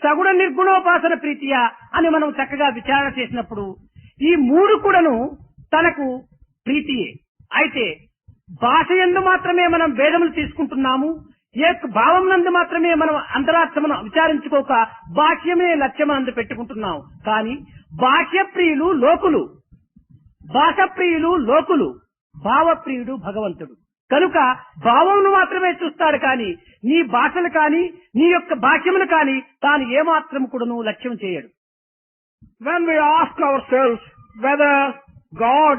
సగుణ నిర్గుణోపాసన ప్రీతియా అని మనం చక్కగా విచారణ చేసినప్పుడు ఈ మూడు కూడాను తనకు ప్రీతియే. అయితే భాష యందు మాత్రమే మనం భేదములు తీసుకుంటున్నాము, ఏ భావం నందు మాత్రమే మనం అంతరార్థమును విచారించుకోక బాహ్యమే లక్ష్యమందు పెట్టుకుంటున్నాం. కానీ బాహ్యప్రియులు లోకులు, భాషప్రియులు లోకులు, భావప్రియుడు భగవంతుడు. కనుక భావమును మాత్రమే చూస్తాడు కానీ నీ భాషలు కానీ నీ యొక్క భాష్యములు కానీ తాను ఏమాత్రం కూడాను లక్ష్యం చేయడు. When we ask ourselves whether God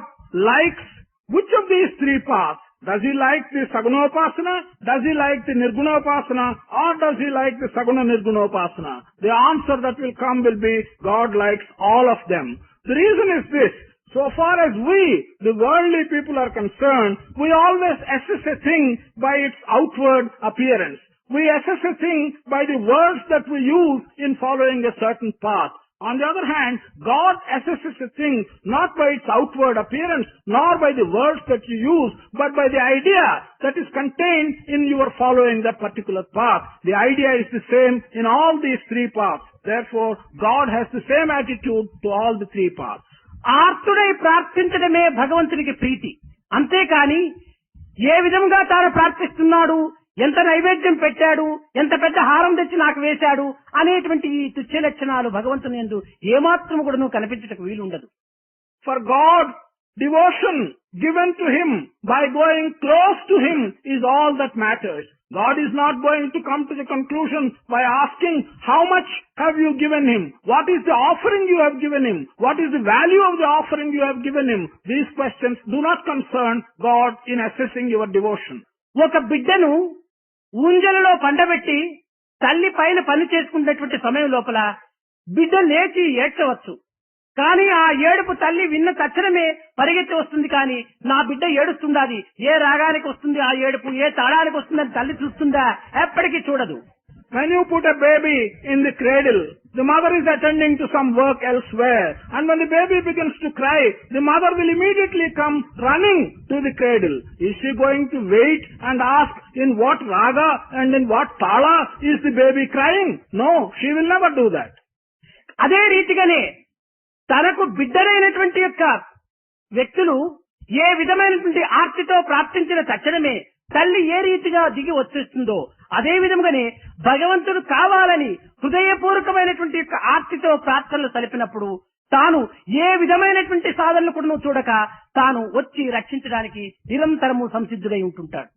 likes which of these three paths, does he like the Sagunopasana, does he like the Nirgunopasana, or does he like the Saguna Nirgunopasana? The answer that will come will be God likes all of them. The reason is this: so far as we, the worldly people, are concerned, we always assess a thing by its outward appearance. We assess a thing by the words that we use in following a certain path. On the other hand, God assesses a thing not by its outward appearance, nor by the words that you use, but by the idea that is contained in your following that particular path. The idea is the same in all these three paths. Therefore, God has the same attitude to all the three paths. ఆర్తుడై ప్రార్థించడమే భగవంతునికి ప్రీతి. అంతేకాని ఏ విధంగా తాను ప్రార్థిస్తున్నాడు, ఎంత నైవేద్యం పెట్టాడు, ఎంత పెద్ద హారం తెచ్చి నాకు వేశాడు అనేటువంటి ఈ తుచ్చ లక్షణాలు భగవంతుని యందు ఏమాత్రం కూడా కనిపించటకు వీలుండదు. For God, devotion given to Him by going close to Him is all that matters. God is not going to come to the conclusion by asking, how much have you given Him? What is the offering you have given Him? What is the value of the offering you have given Him? These questions do not concern God in assessing your devotion. ఒక బిడ్డను ఊంజలలో పండబెట్టి తల్లి పైన పని చేసుకున్నటువంటి సమయం లోపల బిడ్డ లేచి ఏడ్చవచ్చు. కానీ ఆ ఏడుపు తల్లి విన్న తక్షణమే పరిగెత్తి వస్తుంది. కానీ నా బిడ్డ ఏడుస్తుండాది, ఏ రాగానికి వస్తుంది ఆ ఏడుపు, ఏ తాళానికి వస్తుందని తల్లి చూస్తుందా? ఎప్పటికీ చూడదు. When you put a baby in the cradle, the mother is attending to some work elsewhere. And when the baby begins to cry, the mother will immediately come running to the cradle. Is she going to wait and ask in what raga and in what tala is the baby crying? No, she will never do that. అదే రీతిగానే తనకు బిడ్డలైనటువంటి యొక్క వ్యక్తులు ఏ విధమైనటువంటి ఆర్తితో ప్రార్థించిన తక్షణమే తల్లి ఏ రీతిగా దిగి వచ్చేస్తుందో అదే విధంగానే భగవంతుడు కావాలని హృదయపూర్వకమైనటువంటి యొక్క ఆర్తితో ప్రార్థనలు తలిపినప్పుడు తాను ఏ విధమైనటువంటి సాధనలు కూడా చూడక తాను వచ్చి రక్షించడానికి నిరంతరము సంసిద్ధుడై ఉంటుంటాడు.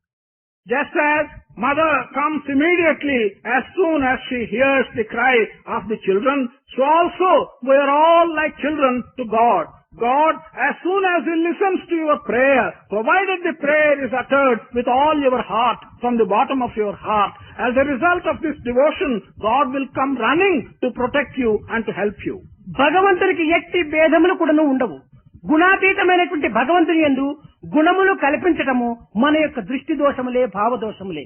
Just as mother comes immediately as soon as she hears the cry of the children, so also we are all like children to God. God, as soon as He listens to your prayer, provided the prayer is uttered with all your heart, from the bottom of your heart, as a result of this devotion, God will come running to protect you and to help you. భగవంతునికి ఎట్టి భేదములు కూడాను ఉండవు. గుణాతీతమైనటువంటి భగవంతుని యందు గుణములు కల్పించటము మన యొక్క దృష్టి దోషములే, భావ దోషములే.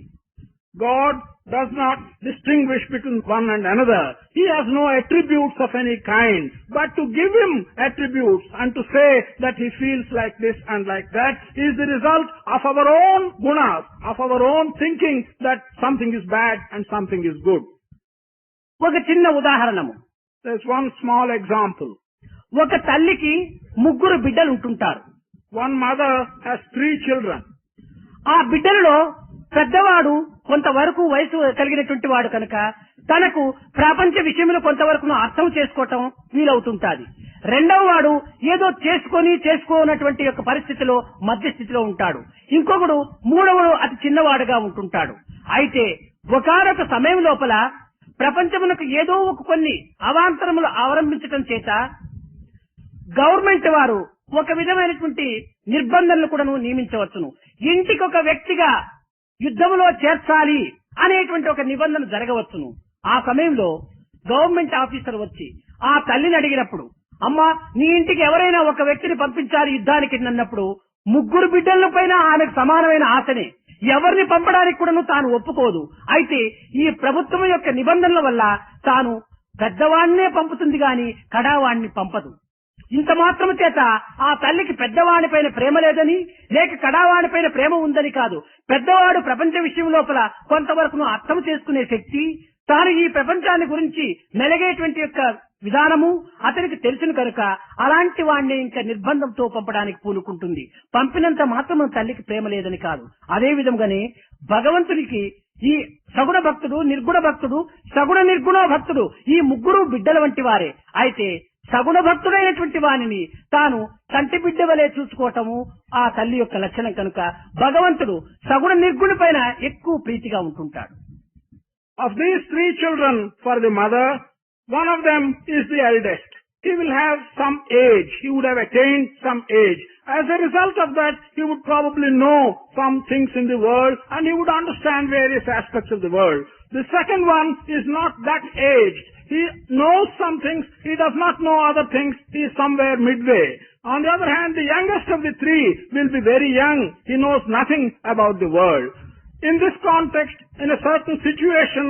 God does not distinguish between one and another. He has no attributes of any kind. But to give Him attributes and to say that He feels like this and like that is the result of our own gunas, of our own thinking that something is bad and something is good. ఒక చిన్న ఉదాహరణము. There's one small example. ఒక తల్లికి ముగ్గురు బిడ్డలు ఉంటుంటారు. One mother has 3 children. ఆ బిడ్డలలో పెద్దవాడు కొంతవరకు వయసు కలిగినటువంటి వాడు కనుక తనకు ప్రపంచ విషయంలో కొంతవరకు అర్థం చేసుకోవటం వీలవుతుంటాది. రెండవ వాడు ఏదో చేసుకోనటువంటి యొక్క పరిస్థితిలో మధ్యస్థితిలో ఉంటాడు. ఇంకొకడు మూడవడు అతి చిన్నవాడుగా ఉంటుంటాడు. అయితే ఒకానొక సమయం లోపల ప్రపంచమునకు ఏదో ఒక కొన్ని అవాంతరములు అవలంబించటం చేత గవర్నమెంట్ వారు ఒక విధమైనటువంటి నిర్బంధనలు కూడా నియమించవచ్చును. ఇంటికి ఒక వ్యక్తిగా యుద్ధంలో చేర్చాలి అనేటువంటి ఒక నిబంధన జరగవచ్చును. ఆ సమయంలో గవర్నమెంట్ ఆఫీసర్ వచ్చి ఆ తల్లిని అడిగినప్పుడు, అమ్మా నీ ఇంటికి ఎవరైనా ఒక వ్యక్తిని పంపించాలి యుద్ధానికి అన్నప్పుడు ముగ్గురు బిడ్డల పైన ఆమెకు సమానమైన ఆశనే, ఎవరిని పంపడానికి కూడా తాను ఒప్పుకోదు. అయితే ఈ ప్రభుత్వం యొక్క నిబంధనల వల్ల తాను పెద్దవాడినే పంపుతుంది గాని కడావాడిని పంపదు. ఇంత మాత్రము చేత ఆ తల్లికి పెద్దవాడి పైన ప్రేమ లేదని, లేక కడావాడి పైన ప్రేమ ఉందని కాదు. పెద్దవాడు ప్రపంచ విషయం లోపల కొంతవరకు అర్థం చేసుకునే శక్తి, తాను ఈ ప్రపంచాన్ని గురించి మెలగేటువంటి యొక్క విధానము అతనికి తెలుసును కనుక అలాంటి వాడిని ఇంకా నిర్బంధంతో పంపడానికి పూనుకుంటుంది. పంపినంత మాత్రం తల్లికి ప్రేమ లేదని కాదు. అదే విధంగానే భగవంతునికి ఈ సగుణ భక్తుడు, నిర్గుణ భక్తుడు, సగుణ నిర్గుణ భక్తుడు ఈ ముగ్గురు బిడ్డల వంటి వారే. అయితే సగుణ భక్తుడైనటువంటి వానిని తాను కంటి బిడ్డ వలె చూసుకోవటము ఆ తల్లి యొక్క లక్షణం కనుక భగవంతుడు సగుణ నిర్గుణ పైన ఎక్కువ ప్రీతిగా ఉంటుంటాడు. Of these three children for the mother, one of them is the eldest. He will have some age. He would have attained some age. As a result of that, he would probably know some things in the world and he would understand various aspects of the world. The second one is not that aged. He knows some things. He does not know other things. He is somewhere midway. On the other hand, the youngest of the three will be very young. He knows nothing about the world. In this context, in a certain situation,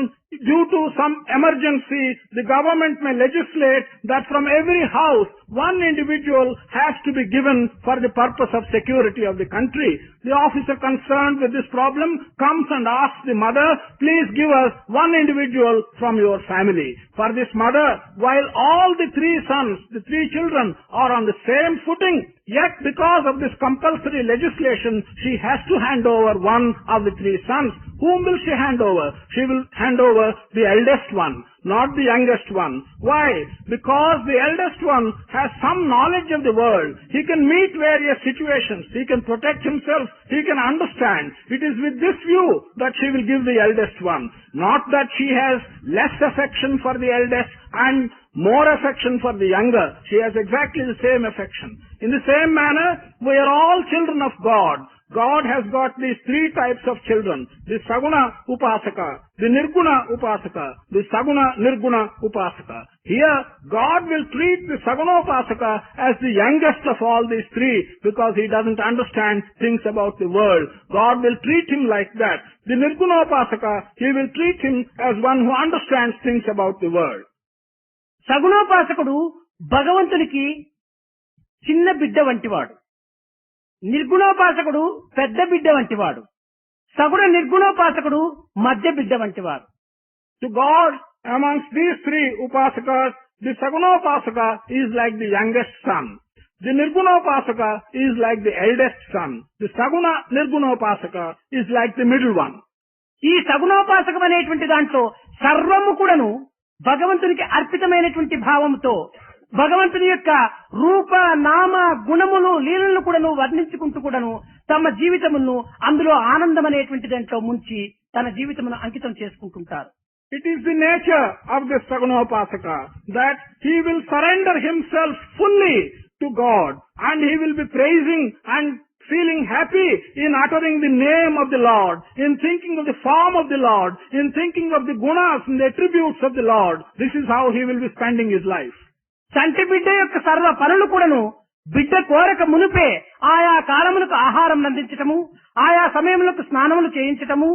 due to some emergency, the government may legislate that from every house, one individual has to be given for the purpose of security of the country. The officer concerned with this problem comes and asks the mother, please give us one individual from your family. For this mother, while all the three sons, the three children are on the same footing, yet because of this compulsory legislation, she has to hand over one of the three sons. Whom will she hand over? She will hand over the eldest one, not the youngest one. Why? Because the eldest one has some knowledge of the world. He can meet various situations. He can protect himself. He can understand. It is with this view that she will give the eldest one. Not that she has less affection for the eldest and more affection for the younger. She has exactly the same affection. In the same manner, we are all children of God. God has got these three types of children. The Saguna Upasaka, the Nirguna Upasaka, the Saguna Nirguna Upasaka. Here, God will treat the Saguna Upasaka as the youngest of all these three because he doesn't understand things about the world. God will treat him like that. The Nirguna Upasaka, he will treat him as one who understands things about the world. సగుణోపాసకుడు భగవంతునికి చిన్న బిడ్డ వంటివాడు, నిర్గుణోపాసకుడు పెద్ద బిడ్డ వంటివాడు, సగుణ నిర్గుణోపాసకుడు మధ్య బిడ్డ వంటివాడు. To God, amongst these three upasakas, the Sagunopasaka is like the youngest son. The Nirgunopasaka is like the eldest son. The Saguna Nirgunopasaka is like the middle one. ఈ సగుణోపాసకం అనేటువంటి దాంట్లో సర్వము కూడాను భగవంతునికి అర్పితమైనటువంటి భావంతో భగవంతుని యొక్క రూప నామ గుణములు లీలలను కూడాను వర్ణించుకుంటూ కూడాను తమ జీవితమును అందులో ఆనందం అనేటువంటి దాంట్లో ముంచి తన జీవితమును అంకితం చేసుకుంటుంటారు. It is the nature of the Sagunopasaka that he will surrender himself fully to God and he will be praising and feeling happy in uttering the name of the Lord, in thinking of the form of the Lord, in thinking of the gunas and the attributes of the Lord. This is how he will be spending his life. సంటి బిడ్డ యొక్క సర్వ పనులు కూడాను బిడ్డ కోరక మునిపే ఆయా కాలములకు ఆహారం అందించటము, ఆయా సమయములకు స్నానములు చేయించటము,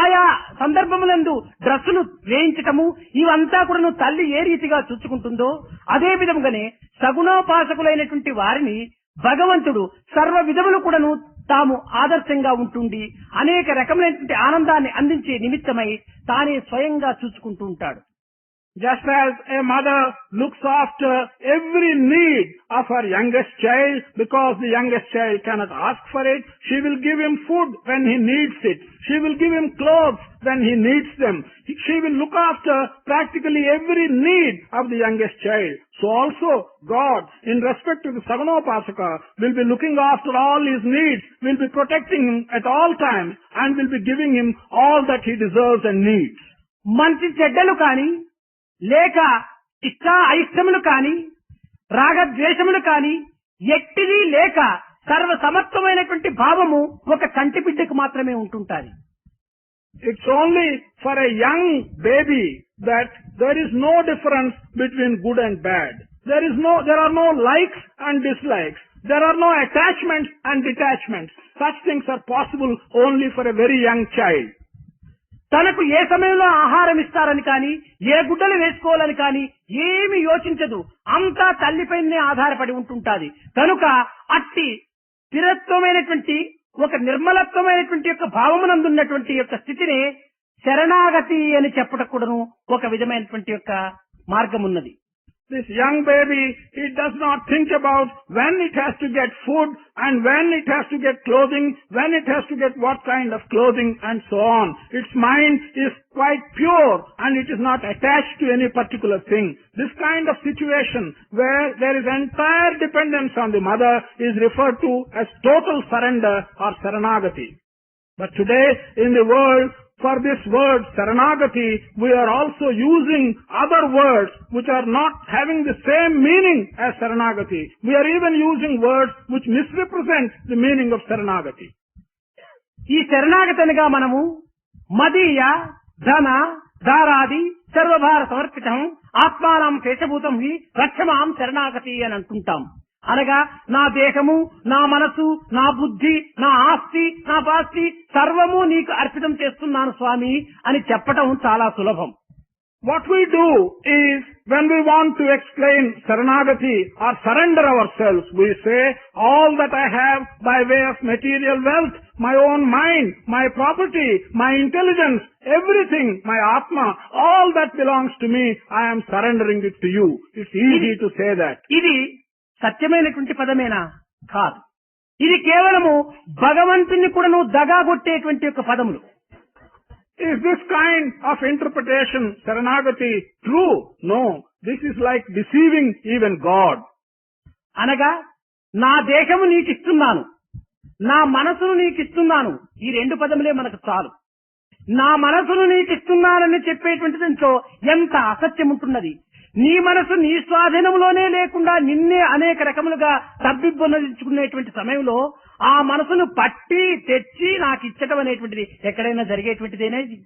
ఆయా సందర్భములందు డ్రెస్సులు వేయించటము, ఇవంతా కూడాను తల్లి ఏ రీతిగా చూసుకుంటుందో అదే విధముగానే సగుణోపాసకులైనటువంటి వారిని భగవంతుడు సర్వ విధములు కూడాను తాము ఆదర్శంగా ఉంటుండి అనేక రకములైనటువంటి ఆనందాన్ని అందించే నిమిత్తమై తానే స్వయంగా చూసుకుంటూ ఉంటాడు. Just as a mother looks after every need of her youngest child, because the youngest child cannot ask for it, she will give him food when he needs it. She will give him clothes when he needs them. She will look after practically every need of the youngest child. So also God, in respect to the Sagunopasaka, will be looking after all his needs, will be protecting him at all times, and will be giving him all that he deserves and needs. మంచి చెడ్డలు కాని లేక ఇష్ట అయిష్టములు కాని రాగద్వేషములు కాని ఎట్టిది లేక సర్వ సమత్వమైనటువంటి భావము ఒక కంటి బిడ్డకు మాత్రమే ఉంటుంటాది. It's only for a young baby that there is no difference between good and bad. There are no likes and dislikes. There are no attachments and detachments. Such things are possible only for a very young child. తనకు ఏ సమయంలో ఆహారం ఇస్తారని కానీ ఏ గుడ్డలు వేసుకోవాలని కానీ ఏమి యోచించదు, అంతా తల్లిపైనే ఆధారపడి ఉంటుంటాది. కనుక అట్టి స్థిరత్వమైనటువంటి ఒక నిర్మలత్వమైనటువంటి యొక్క భావమునందున్నటువంటి యొక్క స్థితిని శరణాగతి అని చెప్పటం కూడాను ఒక విధమైనటువంటి యొక్క మార్గం ఉన్నది. This young baby, he does not think about when it has to get food and when it has to get clothing, when it has to get what kind of clothing and so on. Its mind is quite pure and it is not attached to any particular thing. This kind of situation where there is entire dependence on the mother is referred to as total surrender or Saranagati. But today in the world, for this word Saranagati, we are also using other words which are not having the same meaning as Saranagati. We are even using words which misrepresent the meaning of Saranagati. ఈ శరణాగతనిగా మనము మదీయ ధన దారాది సర్వభార సమర్పితం ఆత్మానం శేషభూతం హి రక్షమాం శరణాగతి అని అంటుంటాం. అనగా నా దేహము, నా మనసు, నా బుద్ధి, నా ఆస్తి, నా పాస్తి సర్వము నీకు అర్పితం చేస్తున్నాను స్వామి అని చెప్పటం చాలా సులభం. What we do is, when we want to explain Saranagati or surrender ourselves, we say, all that I have by way of material wealth, my own mind, my property, my intelligence, everything, my Atma, all that belongs to me, I am surrendering it to you. It's easy to say that. ఇది సత్యమైనటువంటి పదమేనా? కాదు. ఇది కేవలము భగవంతుని కూడా దగాగొట్టేటువంటి యొక్క పదములు. Is this kind of interpretation, Saranagati, true? No. This is like deceiving even God. అనగా నా దేహము నీకిస్తున్నాను, నా మనసును నీకిస్తున్నాను, ఈ రెండు పదములే మనకు చాలు. నా మనసును నీకిస్తున్నానని చెప్పేటువంటి దాంట్లో ఎంత అసత్యం ఉంటున్నది. నీ మనసు నీ స్వాధీనంలోనే లేకుండా నిన్నే అనేక రకములుగా తబ్బిబ్బొనరించుకునేటువంటి సమయంలో ఆ మనసును పట్టి తెచ్చి నాకు ఇచ్చటం అనేటువంటిది ఎక్కడైనా జరిగేటువంటిదేనా? ఇది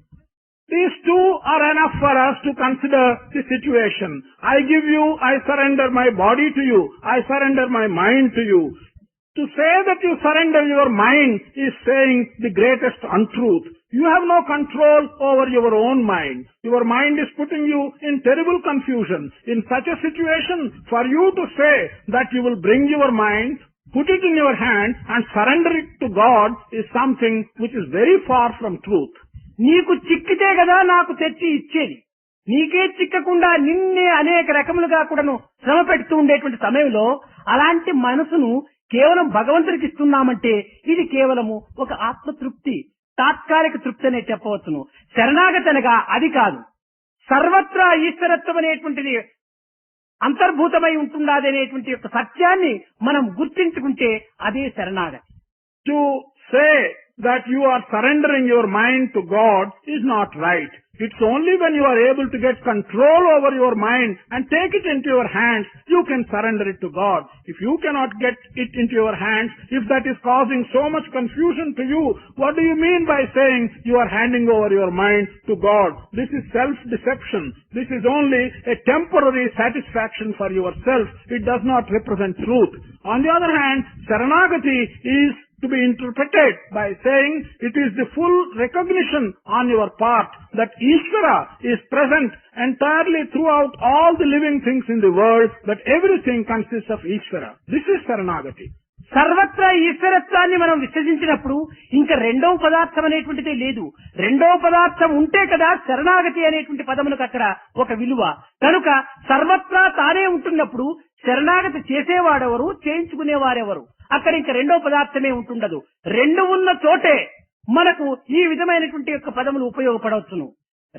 These two are enough for us to consider the situation. I give you, I surrender my body to you, I surrender my mind to you. To say that you surrender your mind is saying the greatest untruth. You have no control over your own mind. Your mind is putting you in terrible confusion. In such a situation, for you to say that you will bring your mind, put it in your hand and surrender it to God is something which is very far from truth. నీకు చిక్కితే కదా నాకు తెచ్చి ఇచ్చేది. నీకే చిక్కకుండా నిన్నే అనేక రకములుగా కూడాను శ్రమ పెడుతూ ఉండేటువంటి సమయంలో అలాంటి మనసును కేవలం భగవంతుడికి ఇస్తున్నామంటే ఇది కేవలము ఒక ఆత్మతృప్తి, తాత్కాలిక తృప్తి అనే చెప్పవచ్చును. శరణాగతి అనగా అది కాదు. సర్వత్రా ఈశ్వరత్వం అనేటువంటిది అంతర్భూతమై ఉంటున్నది అనేటువంటి యొక్క సత్యాన్ని మనం గుర్తించుకుంటే అదే శరణాగతి. To say that you are surrendering your mind to God is not right. It's only when you are able to get control over your mind and take it into your hands, you can surrender it to God. If you cannot get it into your hands, if that is causing so much confusion to you, what do you mean by saying you are handing over your mind to God? This is self-deception. This is only a temporary satisfaction for yourself. It does not represent truth. On the other hand, Saranagati is to be interpreted by saying it is the full recognition on your part that Ishvara is present entirely throughout all the living things in the world, that everything consists of Ishvara. This is Saranagati. సర్వత్రా ఈశ్వరత్వాన్ని మనం విశ్వసించినప్పుడు ఇంకా రెండవ పదార్థం అనేటువంటిదే లేదు. రెండవ పదార్థం ఉంటే కదా శరణాగతి అనేటువంటి పదములకు అక్కడ ఒక విలువ. కనుక సర్వత్రా తానే ఉంటున్నప్పుడు శరణాగతి చేసేవాడెవరు, చేయించుకునేవారెవరు? అక్కడ ఇంకా రెండవ పదార్థమే ఉంటుండదు. రెండు ఉన్న చోటే మనకు ఈ విధమైనటువంటి యొక్క పదములు ఉపయోగపడవచ్చును.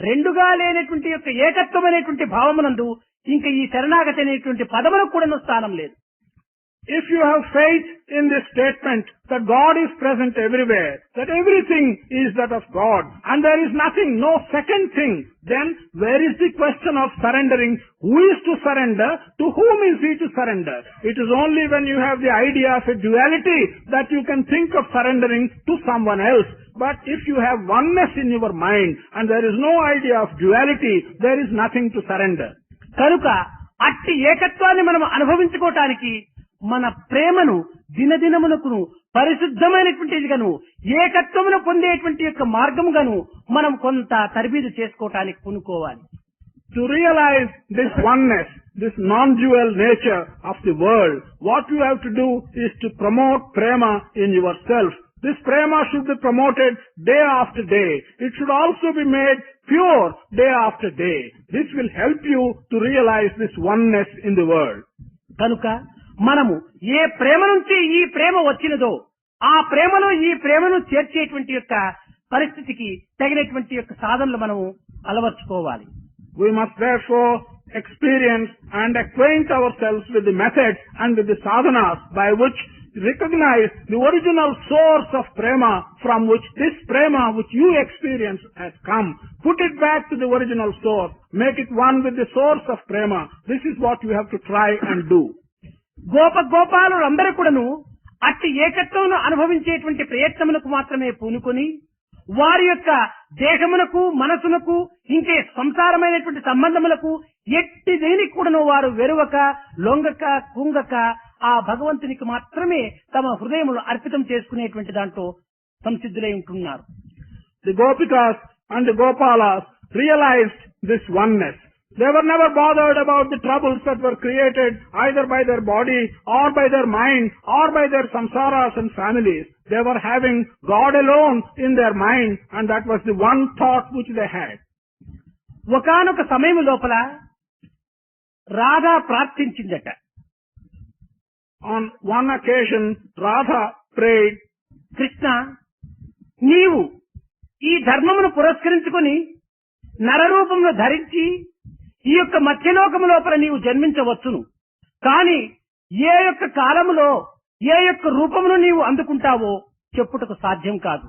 రెండుగా లేనటువంటి యొక్క ఏకత్వం అనేటువంటి భావమునందు ఇంకా ఈ శరణాగతి అనేటువంటి పదములకు కూడా స్థానం లేదు. If you have faith in this statement that God is present everywhere, that everything is that of God, and there is nothing, no second thing, then where is the question of surrendering? Who is to surrender? To whom is he to surrender? It is only when you have the idea of a duality that you can think of surrendering to someone else. But if you have oneness in your mind and there is no idea of duality, there is nothing to surrender. కనుక అట్టి ఏకత్వాన్ని మనం అనుభవించుకోవటానికి మన ప్రేమను దినదినమునకును పరిశుద్ధమైనటువంటిదిగాను ఏకత్వమును పొందేటువంటి యొక్క మార్గముగాను మనం కొంత తరబీదు చేసుకోవటానికి పూనుకోవాలి. To realize this oneness, this non-dual nature of the world, what you have to do is to promote prema in yourself. This prema should be promoted day after day. It should also be made pure day after day. This will help you to realize this oneness in the world. కనుక మనము ఏ ప్రేమ నుంచి ఈ ప్రేమ వచ్చినదో ఆ ప్రేమలో ఈ ప్రేమను చేర్చేటువంటి యొక్క పరిస్థితికి తగినటువంటి యొక్క సాధనలు మనము అలవర్చుకోవాలి. We must therefore experience and acquaint ourselves with the methods and with the sadhanas by which recognize the original source of prema from which this prema which you experience has come. Put it back to the original source. Make it one with the source of prema. This is what you have to try and do. గోపాలులందరూ కూడాను అట్టి ఏకత్వం అనుభవించేటువంటి ప్రయత్నములకు మాత్రమే పూనుకొని వారి యొక్క దేహమునకు మనసునకు ఇంకే సంసారమైనటువంటి సంబంధములకు ఎట్టి దేనికి కూడాను వారు వెరువక లొంగక కుంగక ఆ భగవంతునికి మాత్రమే తమ హృదయములు అర్పితం చేసుకునేటువంటి దాంట్లో సంసిద్ధులై ఉంటున్నారు. The Gopikas and the Gopalas realized this oneness. They were never bothered about the troubles that were created either by their body or by their mind or by their samsaras and families. They were having God alone in their mind, and that was the one thought which they had. ఒకానొక సమయం లోపల Radha ప్రార్థించిందట. On one occasion, Radha prayed, Krishna, నీవు ఈ ధర్మమును పురస్కరించుకొని నరరూపమును ధరించి ఈ యొక్క మధ్యలోకము లోపల నీవు జన్మించవచ్చును. కాని ఏ యొక్క కాలములో ఏ యొక్క రూపమును నీవు అందుకుంటావో చెప్పుటకు సాధ్యం కాదు.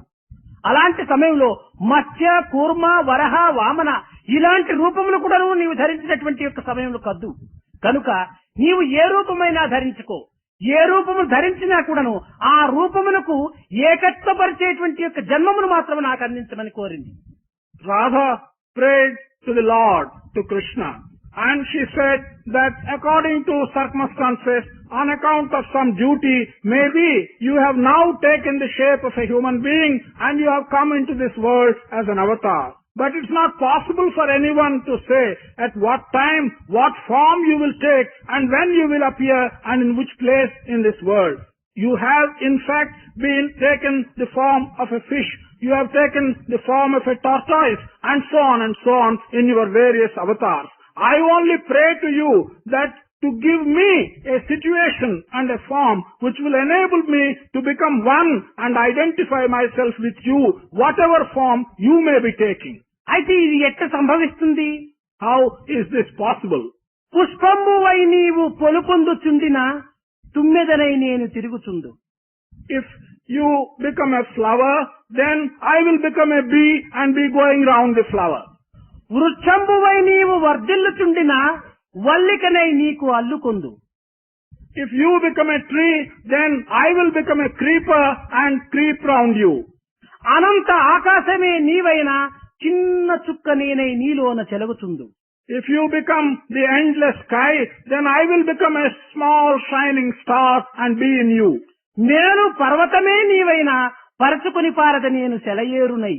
అలాంటి సమయంలో మత్స్య కూర్మ వరహ వామన ఇలాంటి రూపములు కూడా నీవు ధరించినటువంటి యొక్క సమయంలో కద్దు. కనుక నీవు ఏ రూపమైనా ధరించుకో. ఏ రూపము ధరించినా కూడాను ఆ రూపమునకు ఏకత్వపరిచేటువంటి యొక్క జన్మమును మాత్రం నాకు అందించమని కోరింది. Radha prayed to the Lord, to Krishna, and she said that according to circumstances, on account of some duty, maybe you have now taken the shape of a human being and you have come into this world as an avatar. But it's not possible for anyone to say at what time, what form you will take and when you will appear and in which place in this world. You have in fact been taken the form of a fish. You have taken the form of a tortoise and so on in your various avatars. I only pray to you that to give me a situation and a form which will enable me to become one and identify myself with you, whatever form you may be taking. అయితే ఇది ఎట్లా సంభవిస్తుంది? How is this possible? పుష్పంబువై నీవు పొలుపొందుచుండిన తుమ్మెదనై నేను తిరుగుచుండు. If you become a flower, then I will become a bee and be going round the flower. వృక్షంబువై నీవు వర్ధిల్లుచుండిన వల్లికనై నీకు అల్లుకొందు. If you become a tree, then I will become a creeper and creep round you. అనంత ఆకాశమే నీవైనా చిన్న చుక్క నేనై నీలోన చెలగుచుందు. If you become the endless sky, then I will become a small shining star and be in you. నేను పర్వతమే నీవైనా పరచుకొని పారద నేను సెలయేరునై.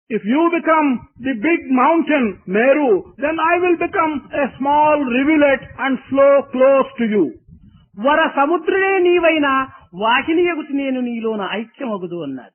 If you become the big mountain, Meru, then I will become a small rivulet and flow close to you. వర సముద్రుడే నీవైనా వాహినియగుచి నేను నీలోన ఐక్యమగుదు అన్నాడు.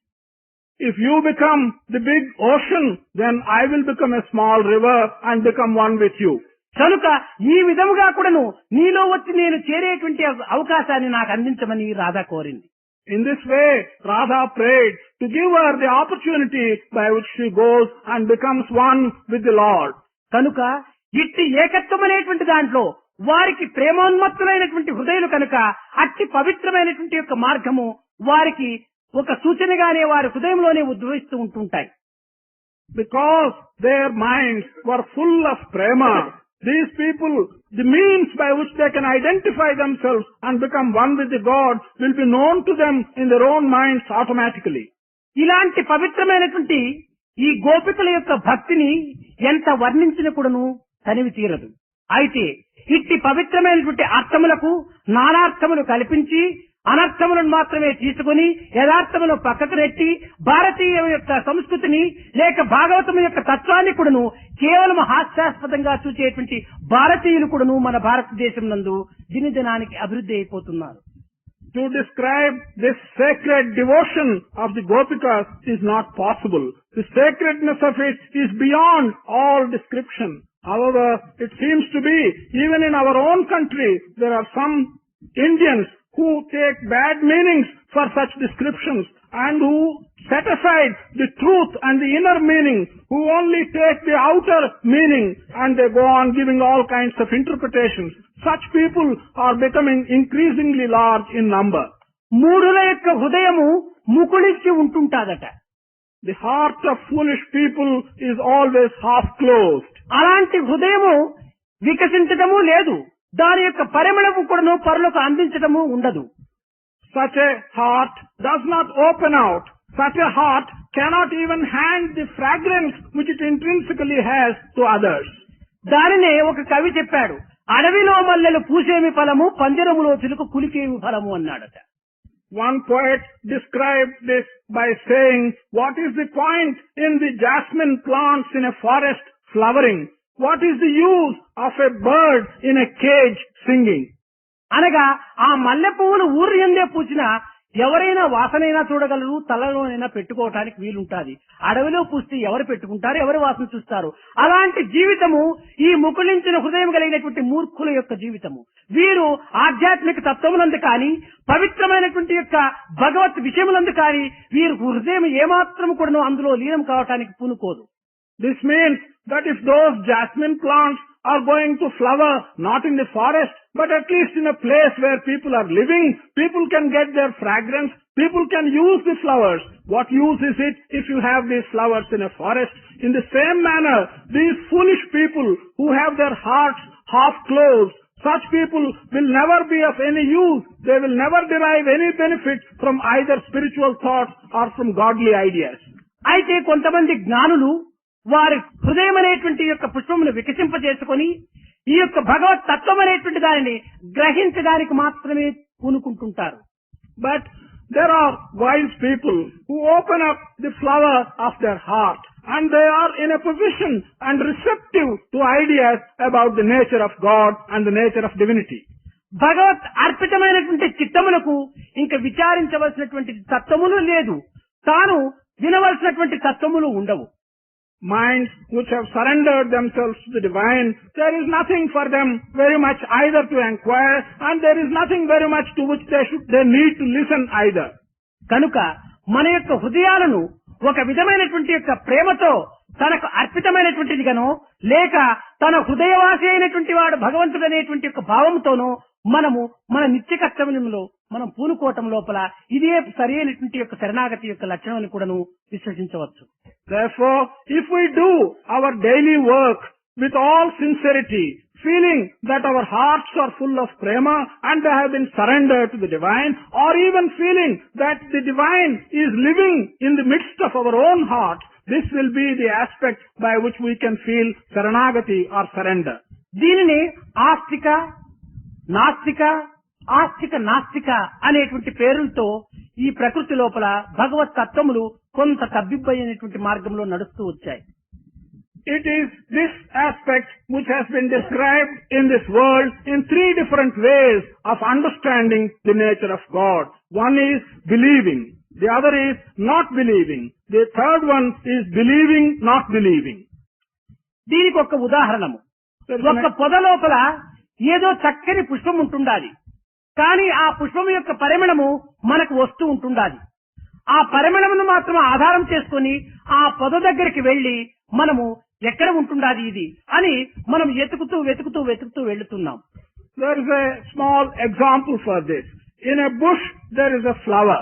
If you become the big ocean, then I will become a small river and become one with you. కనుక ఈ విధముగా కూడాను నీలో వచ్చి నేను చేరేటువంటి అవకాశాన్ని నాకు అందించమని రాధా కోరింది. In this way, Radha prayed to give her the opportunity by which she goes and becomes one with the Lord. కనుక ఇట్టి ఏకత్వం అనేటువంటి దాంట్లో వారికి ప్రేమోన్మత్తులైనటువంటి హృదయాలు కనుక అట్టి పవిత్రమైనటువంటి యొక్క మార్గము వారికి ఒక సూచనగానే వారి హృదయంలోనే ఉద్భవిస్తూ ఉంటుంటాయి. Because their minds were full of prema, these people, the means by which they can identify themselves and become one with the God will be known to them in their own minds automatically. ఇలాంటి పవిత్రమైనటువంటి ఈ గోపికల యొక్క భక్తిని ఎంత వర్ణించిన కూడాను తనివి తీరదు. అయితే ఇట్టి పవిత్రమైనటువంటి అర్థములకు నానార్థములు కల్పించి అనర్థములను మాత్రమే తీసుకుని యథార్థమును పక్కకు నెట్టి భారతీయ యొక్క సంస్కృతిని లేక భాగవతం యొక్క తత్వాన్ని కూడాను కేవలం హాస్యాస్పదంగా చూచేటువంటి భారతీయులు కూడాను మన భారతదేశం నందు దినదినానికి అభివృద్ధి అయిపోతున్నారు. To describe this sacred devotion of the Gopikas is not possible. The sacredness of it is beyond all description. However, it seems to be, even in our own country, there are some Indians who take bad meanings for such descriptions and who set aside the truth and the inner meaning, who only take the outer meaning and they go on giving all kinds of interpretations. Such people are becoming increasingly large in number. మూఢుల యొక్క హృదయము ముకుళించి ఉంటుంటాదట. The heart of foolish people is always half closed. అలాంటి హృదయము వికసించటము లేదు, దాని యొక్క పరిమళము కూడాను పరులకు అందించటము ఉండదు. Such a heart does not open out. Such a heart cannot even hand the fragrance which it intrinsically has to others. దానినే ఒక కవి చెప్పాడు, అడవిలో మల్లెలు పూసేమి ఫలము, పంజరములో చిలుక కులికేమి ఫలము అన్నాడట. One poet described this by saying, what is the point in the jasmine plants in a forest flowering? What is the use of a bird in a cage singing? అనగా ఆ మల్లె పువ్వులు ఊరి ఎందే పూసినా ఎవరైనా వాసనైనా చూడగలరు, తలలోనైనా పెట్టుకోవటానికి వీలుంటాది. అడవిలో పూస్తే ఎవరు పెట్టుకుంటారు, ఎవరు వాసన చూస్తారు? అలాంటి జీవితము ఈ ముకుళించిన హృదయం కలిగినటువంటి మూర్ఖుల యొక్క జీవితము. వీరు ఆధ్యాత్మిక తత్వములందు కానీ, పవిత్రమైనటువంటి యొక్క భగవత్ విషయములందు కానీ వీరు హృదయం ఏమాత్రం కూడా అందులో లీనం కావటానికి పూనుకోదు. This means that if those jasmine plants are going to flower not in the forest but at least in a place where people are living, people can get their fragrance, people can use the flowers. What use is it if you have these flowers in a forest? In the same manner, these foolish people who have their hearts half closed, such people will never be of any use. They will never derive any benefit from either spiritual thoughts or from godly ideas. అయితే కొంతమంది జ్ఞానులు వారి హృదయం అనేటువంటి యొక్క పుష్పమును వికసింపజేసుకొని ఈ యొక్క భగవత్ తత్వం అనేటువంటి దానిని గ్రహించడానికి మాత్రమే పూనుకుంటుంటారు. But there are wise people who open up the flower of their heart and they are in a position and receptive to ideas about the nature of God and the nature of divinity. భగవత్ అర్పితమైనటువంటి చిత్తములకు ఇంకా విచారించవలసినటువంటి తత్వములు లేదు, తాను వినవలసినటువంటి తత్వములు ఉండవు. Minds which have surrendered themselves to the divine, there is nothing for them very much either to inquire and there is nothing very much to which they need to listen either. కనుక మన యొక్క హృదయాలను ఒక విధమైనటువంటి యొక్క ప్రేమతో తనకు అర్పితమైనటువంటిది గానో లేక తన హృదయవాసి అయినటువంటి వాడు భగవంతుడు అనేటువంటి యొక్క భావంతోనో మనము మన నిత్య కర్తవ్యంలో మనం పూనుకోవటం లోపల ఇదే సరైనటువంటి యొక్క శరణాగతి యొక్క లక్షణం అని కూడాను విశ్వసించవచ్చు. Therefore, if we do our daily work with all sincerity, feeling that our hearts are full of prema and they have been surrendered to the divine, or even feeling that the divine is living in the midst of our own heart, this will be the aspect by which we can feel saranagati or surrender. దీనిని ఆస్తిక, నాస్తిక, ఆస్తిక నాస్తిక అనేటువంటి పేరులతో ఈ ప్రకృతి లోపల భగవత్ తత్వములు కొంత తబ్బిబ్బైనటువంటి మార్గంలో నడుస్తూ వచ్చాయి. It is this aspect which has been described in this world in three different ways of understanding the nature of God. One is believing, the other is not believing, the third one is believing, not believing. దీనికి ఒక ఉదాహరణము, ఒక పొద లోపల ఏదో చక్కని పుష్పం ఉంటుండాలి, కానీ ఆ పుష్పం యొక్క పరిమళము మనకు వస్తూ ఉంటుండాలి. ఆ పరిమళమును మాత్రం ఆధారం చేసుకొని ఆ పొద దగ్గరికి వెళ్లి మనము ఎక్కడ ఉంటుండాలి ఇది అని మనం వెతుకుతూ వెతుకుతూ వెతుకుతూ వెళ్తున్నాం. There is a small example for this. In a bush there is a flower.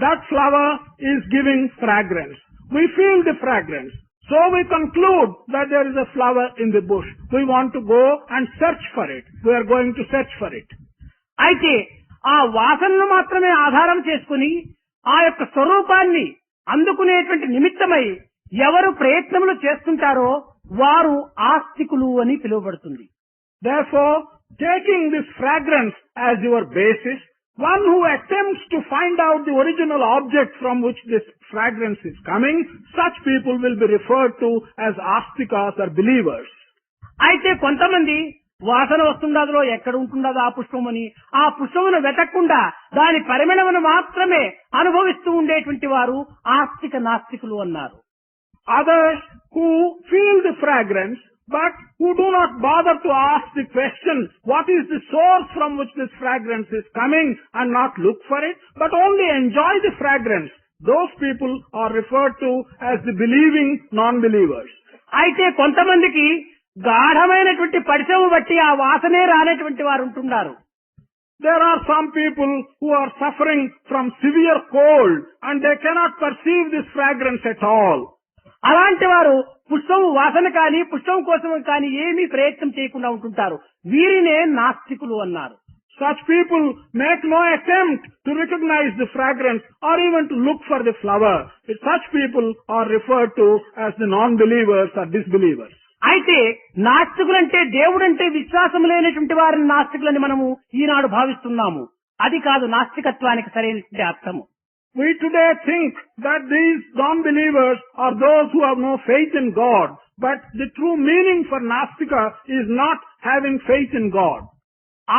That flower is giving fragrance. We feel the fragrance. So we conclude that there is a flower in the bush. We want to go and search for it. We are going to search for it. అయితే ఆ వాసనను మాత్రమే ఆధారం చేసుకుని ఆ యొక్క స్వరూపాన్ని అందుకునేటువంటి నిమిత్తమై ఎవరు ప్రయత్నములు చేస్తుంటారో వారు ఆస్తికులు అని పిలువబడుతుంది. Therefore, taking this fragrance as your basis, one who attempts to find out the original object from which this fragrance is coming, such people will be referred to as astikas or believers. అయితే కొంతమంది వాసన వస్తుండదో ఎక్కడ ఉంటుండదో ఆ పుష్పం అని, ఆ పుష్పమును వెతకకుండా దాని పరిమళమును మాత్రమే అనుభవిస్తూ ఉండేటువంటి వారు ఆస్తిక నాస్తికులు అన్నారు. Others who feel the fragrance but who do not bother to ask the question, what is the source from which this fragrance is coming, and not look for it, but only enjoy the fragrance. Those people are referred to as the believing non-believers. అయితే కొంతమందికి గాఢమైనటువంటి పరిచయం బట్టి ఆ వాసనే రానటువంటి వారు ఉంటున్నారు. There are some people who are suffering from severe cold and they cannot perceive this fragrance at all. అలాంటి వారు పుష్పం వాసన కానీ పుష్పం కోసం కానీ ఏమీ ప్రయత్నం చేయకుండా ఉంటుంటారు. వీరినే నాస్తికులు అన్నారు. Such people make no attempt to recognize the fragrance or even to look for the flower. Such people are referred to as the non-believers or disbelievers. అయితే నాస్తికులంటే దేవుడంటే విశ్వాసం లేనటువంటి వారిని నాస్తికులని మనము ఈనాడు భావిస్తున్నాము. అది కాదు నాస్తికత్వానికి సరైనటువంటి అర్థము. We today think that these non-believers are those who have no faith in God, but the true meaning for Nastika is not having faith in God.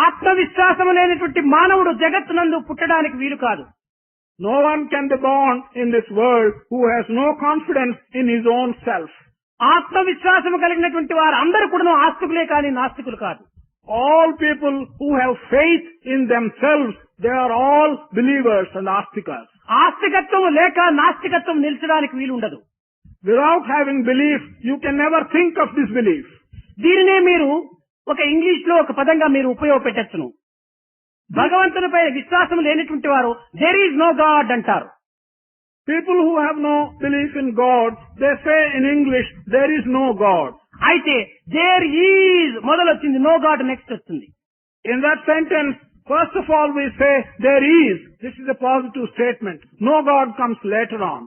ఆత్మవిశ్వాసం లేనటువంటి మానవుడు జగత్తునందు పుట్టడానికి వీలు కాదు. No one can be born in this world who has no confidence in his own self. ఆత్మవిశ్వాసం కలిగినటువంటి వారు అందరూ కూడా ఆస్తికులే కానీ నాస్తికులు కాదు. All people who have faith in themselves, they are all believers and astikas. ఆస్తికత్వం లేక నాస్తికత్వం నిలిచడానికి వీలు ఉండదు. Without having belief, you can never think of disbelief. దీనినే మీరు ఒక ఇంగ్లీష్ లో ఒక పదంగా మీరు ఉపయోగపెట్టచ్చును. భగవంతునిపై విశ్వాసం లేనటువంటి వారు దేర్ ఈజ్ నో గాడ్ అంటారు. People who have no belief in God, they say in English, there is no God. అయితే దేర్ ఈజ్ మొదలొచ్చింది, నో గాడ్ నెక్స్ట్ వస్తుంది. In that sentence, first of all we say there is. This is a positive statement. No God comes later on.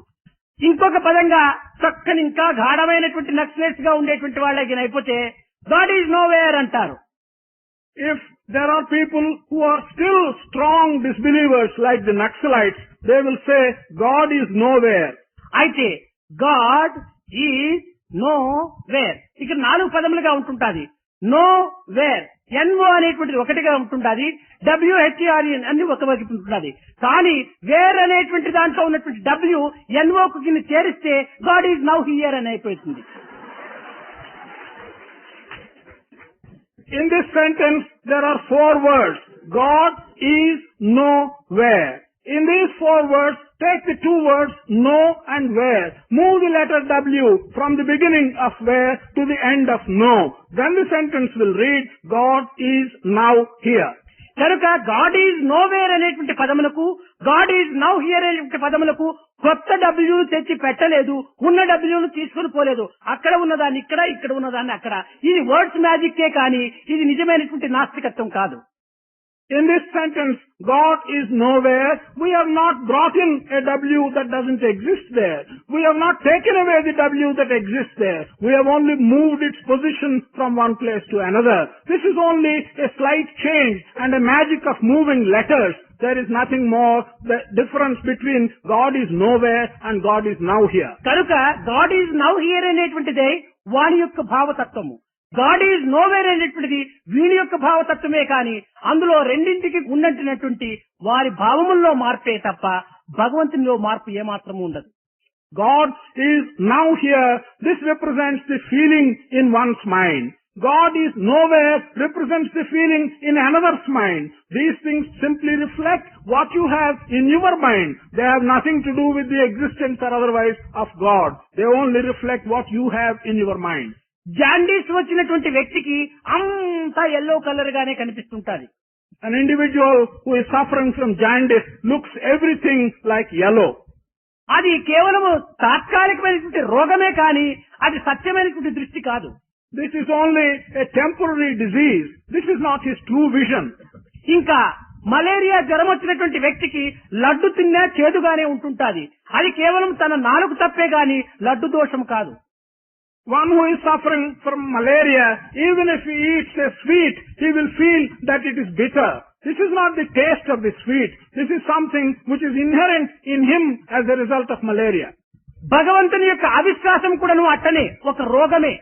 ఇంకొక పదంగా చక్కని ఇంకా గాఢమైనటువంటి Naxalites గా ఉండేటువంటి వాళ్ళకి అయిపోతే గాడ్ ఈజ్ నో వేర్ అంటారు. If there are people who are still strong disbelievers like the Naxalites, they will say God is nowhere. అయితే గాడ్ ఈజ్ నో వేర్ ఇక్కడ 4 పదములుగా ఉంటుంటాది. నో వేర్ ఎన్ఓ అనేటువంటిది ఒకటిగా ఉంటుంటది, డబ్ల్యూహెచ్ఆర్ఎన్ అన్ని ఒక వైపు ఉంటుంటది. కానీ వేర్ అనేటువంటి దాంట్లో ఉన్నటువంటి డబ్ల్యూ ఎన్ఓకు కింద చేరిస్తే గాడ్ ఈజ్ నౌ హియర్ అని అయిపోతుంది. In this sentence, there are 4 words. God is nowhere. In these 4 words, take the 2 words no and where. Move the letter W from the beginning of where to the end of no. Then the sentence will read, God is now here. కనుక God is nowhere అనేటువంటి పదములకు God is now here అనేటువంటి పదములకు కొత్త డబ్ల్యూను తెచ్చి పెట్టలేదు, ఉన్న డబ్ల్యూను తీసుకుని పోలేదు. అక్కడ ఉన్నదాన్ని ఇక్కడ, ఇక్కడ ఉన్నదాన్ని అక్కడ. ఇది వర్డ్స్ మ్యాజిక్కే కానీ ఇది నిజమైనటువంటి నాస్తికత్వం కాదు. In this sentence, God is nowhere. We have not brought in a W that doesn't exist there. We have not taken away the W that exists there. We have only moved its position from one place to another. This is only a slight change and a magic of moving letters. There is nothing more. The difference between God is nowhere and God is now here. కనుక God is now here అనేటువంటిదే వాని యొక్క భావతత్వము. God is nowhere అనేటువంటిది వీని యొక్క భావతత్వమే కానీ అందులో రెండింటికి ఉన్నటువంటి వారి భావముల్లో మార్పే తప్ప భగవంతునిలో మార్పు ఏమాత్రము ఉండదు. God is now here. This represents the feeling in one's mind. God is nowhere represents the feeling in another's mind. These things simply reflect what you have in your mind. They have nothing to do with the existence or otherwise of God. They only reflect what you have in your mind. Jaundice వచ్చినటువంటి వ్యక్తికి అంతా yellow colour గానే కనిపిస్తుంటది. An individual who is suffering from jaundice looks everything like yellow. అది కేవలము తాత్కాలికమైనటువంటి రోగమే కానీ అది సత్యమైనటువంటి దృష్టి కాదు. This is only a temporary disease. This is not his true vision. ఇంకా మలేరియా జ్వరం వచ్చినటువంటి వ్యక్తికి లడ్డు తిన్నా చేదుగానే ఉంటుంటాది. అది కేవలం తన నాలుగు తప్పే గాని లడ్డు దోషం కాదు. One who is suffering from malaria, even if he eats a sweet, he will feel that it is bitter. This is not the taste of the sweet. This is something which is inherent in him as a result of malaria. భగవంతుని యొక్క అవిశ్వాసం కూడాను అట్టనే ఒక రోగమే.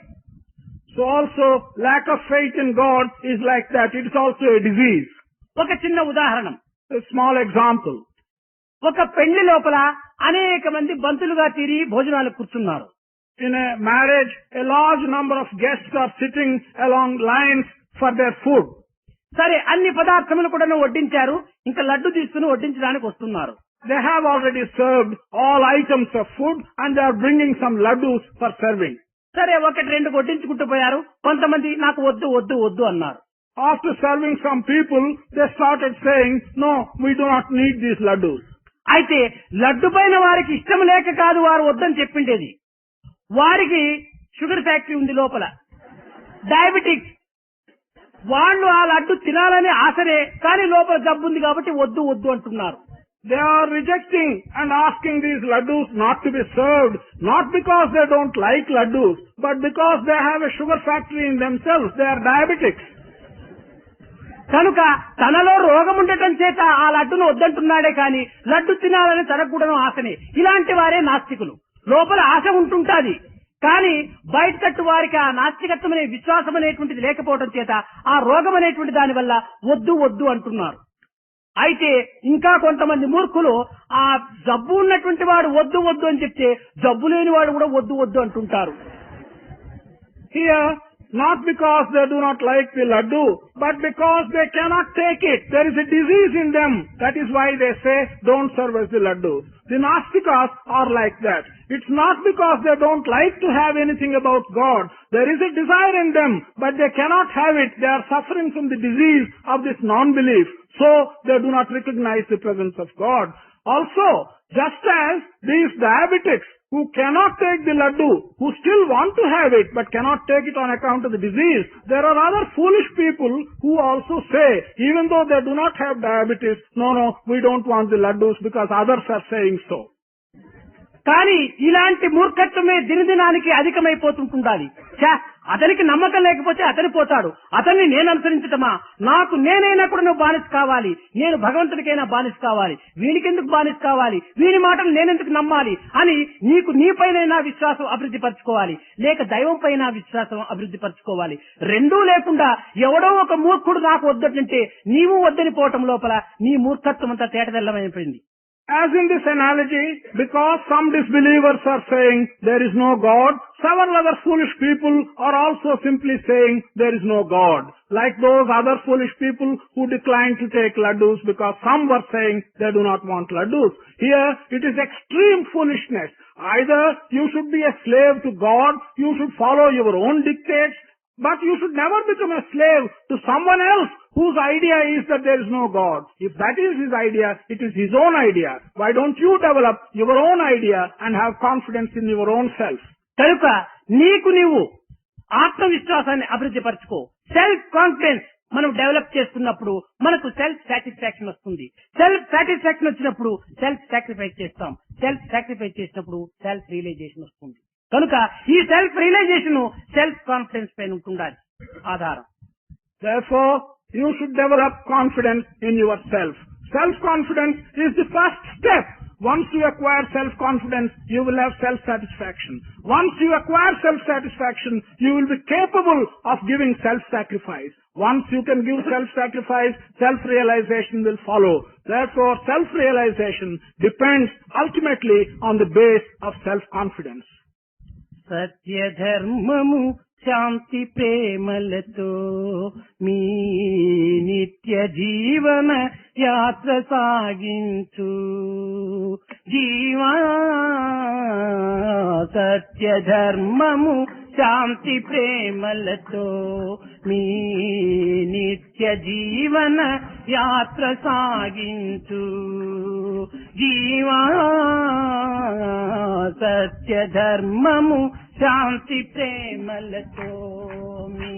So also lack of faith in God is like that. It is also a disease. ఒక చిన్న ఉదాహరణ, A small example. ఒక పెళ్లి లోపల అనేక మంది బంతులుగా తీరి భోజనాలు కూర్చున్నారు. In a marriage, a large number of guests are sitting along lines for their food. సరే, అన్ని పదార్థములు కూడా వడ్డించారు. ఇంకా లడ్డు తీసుకుని వడ్డించడానికి వస్తున్నారు. They have already served all items of food and they are bringing some laddus for serving. సరే, ఒకటి రెండు వడ్డించుకుంటూ పోయారు. కొంతమంది నాకు వద్దు వద్దు వద్దు అన్నారు. After serving some people, they started saying, no, we do not need these laddus. అయితే లడ్డు పైన వారికి ఇష్టం లేక కాదు వారు వద్దని చెప్పిండేది. వారికి షుగర్ ఫ్యాక్టరీ ఉంది లోపల, డయాబెటిక్స్. వాళ్ళు ఆ లడ్డు తినాలని ఆశనే, కానీ లోపల జబ్బు ఉంది కాబట్టి వద్దు వద్దు అంటున్నారు. They are rejecting and asking these laddus not to be served, not because they don't like laddus, but because they have a sugar factory in themselves. They are diabetics. కనుక తనలో రోగం ఉండటం చేత ఆ లడ్డును వద్దంటున్నాడే కానీ లడ్డు తినాలని తనకు కూడా ఆశనే. ఇలాంటి వారే నాస్తికులు. లోపల ఆశ ఉంటుంటాది, కానీ బయట తట్టు వారికి ఆ నాస్తికత్వం అనే విశ్వాసం అనేటువంటిది లేకపోవడం చేత ఆ రోగం అనేటువంటి దాని వల్ల వద్దు వద్దు అంటున్నారు. అయితే ఇంకా కొంతమంది మూర్ఖులు ఆ జబ్బు ఉన్నటువంటి వాడు వద్దు వద్దు అని చెప్తే జబ్బు లేని వాడు కూడా వద్దు వద్దు అంటుంటారు. Here, not because they do not like the laddu, but because they cannot take it. There is a disease in them. That is why they say, don't serve us the laddu. The Nastikas are like that. It's not because they don't like to have anything about God. There is a desire in them, but they cannot have it. They are suffering from the disease of this non-belief. So, they do not recognize the presence of God. Also, just as these diabetics who cannot take the laddu, who still want to have it but cannot take it on account of the disease, there are other foolish people who also say, even though they do not have diabetes, no, we don't want the laddus because others are saying so. కానీ ఇలాంటి మూర్ఖత్వమే దినదినానికి అధికమైపోతుంటుండాలి. అతనికి నమ్మకం లేకపోతే అతని పోతాడు. అతన్ని నేను అనుసరించటమా? నాకు నేనైనా కూడా నువ్వు బానిస కావాలి. నేను భగవంతుడికైనా బానిస కావాలి. వీడికెందుకు బానిస కావాలి? వీడి మాటలు నేనెందుకు నమ్మాలి అని నీకు నీపైనైనా విశ్వాసం అభివృద్ధి పరచుకోవాలి, లేక దైవం పైన విశ్వాసం అభివృద్ధి పరచుకోవాలి. రెండూ లేకుండా ఎవడో ఒక మూర్ఖుడు నాకు వద్దంటే నీవు వద్దని పోవటం లోపల నీ మూర్ఖత్వం అంతా తేటతెల్లమైపోయింది. As in this analogy, because some disbelievers are saying there is no God, several other foolish people are also simply saying there is no God. Like those other foolish people who declined to take laddus because some were saying they do not want laddus. Here it is extreme foolishness. Either you should be a slave to God, you should follow your own dictates, but you should never become a slave to someone else whose idea is that there is no God. If that is his idea, it is his own idea. Why don't you develop your own idea and have confidence in your own self? కనుక నీకు నీవు ఆత్మవిశ్వాసాన్ని అభివృద్ధి పరచుకో. Self confidence మనం develop చేసుకున్నప్పుడు మనకు self satisfaction వస్తుంది. Self satisfaction వచ్చినప్పుడు సెల్ఫ్ సాక్రిఫైస్ చేస్తాం. సెల్ఫ్ సాక్రిఫైస్ చేసినప్పుడు సెల్ఫ్ రియలైజేషన్ వస్తుంది. కనుక ఈ సెల్ఫ్ రియలైజేషన్ సెల్ఫ్ కాన్ఫిడెన్స్ పైన ఉంటుండాలి ఆధారం. Therefore, you should develop confidence in yourself. Self-confidence is the first step. Once you acquire self-confidence, you will have self-satisfaction. Once you acquire self-satisfaction, you will be capable of giving self-sacrifice. Once you can give self-sacrifice, self-realization will follow. Therefore, self-realization depends ultimately on the base of self-confidence. సత్య ధర్మము శాంతి ప్రేమలతో మీ నిత్య జీవన యాత్ర సాగించు జీవా. సత్య ధర్మము శాంతి ప్రేమలతో మీ నిత్య జీవన యాత్ర సాగించు జీవా. సత్య ధర్మము శాంతి ప్రేమలతో మీ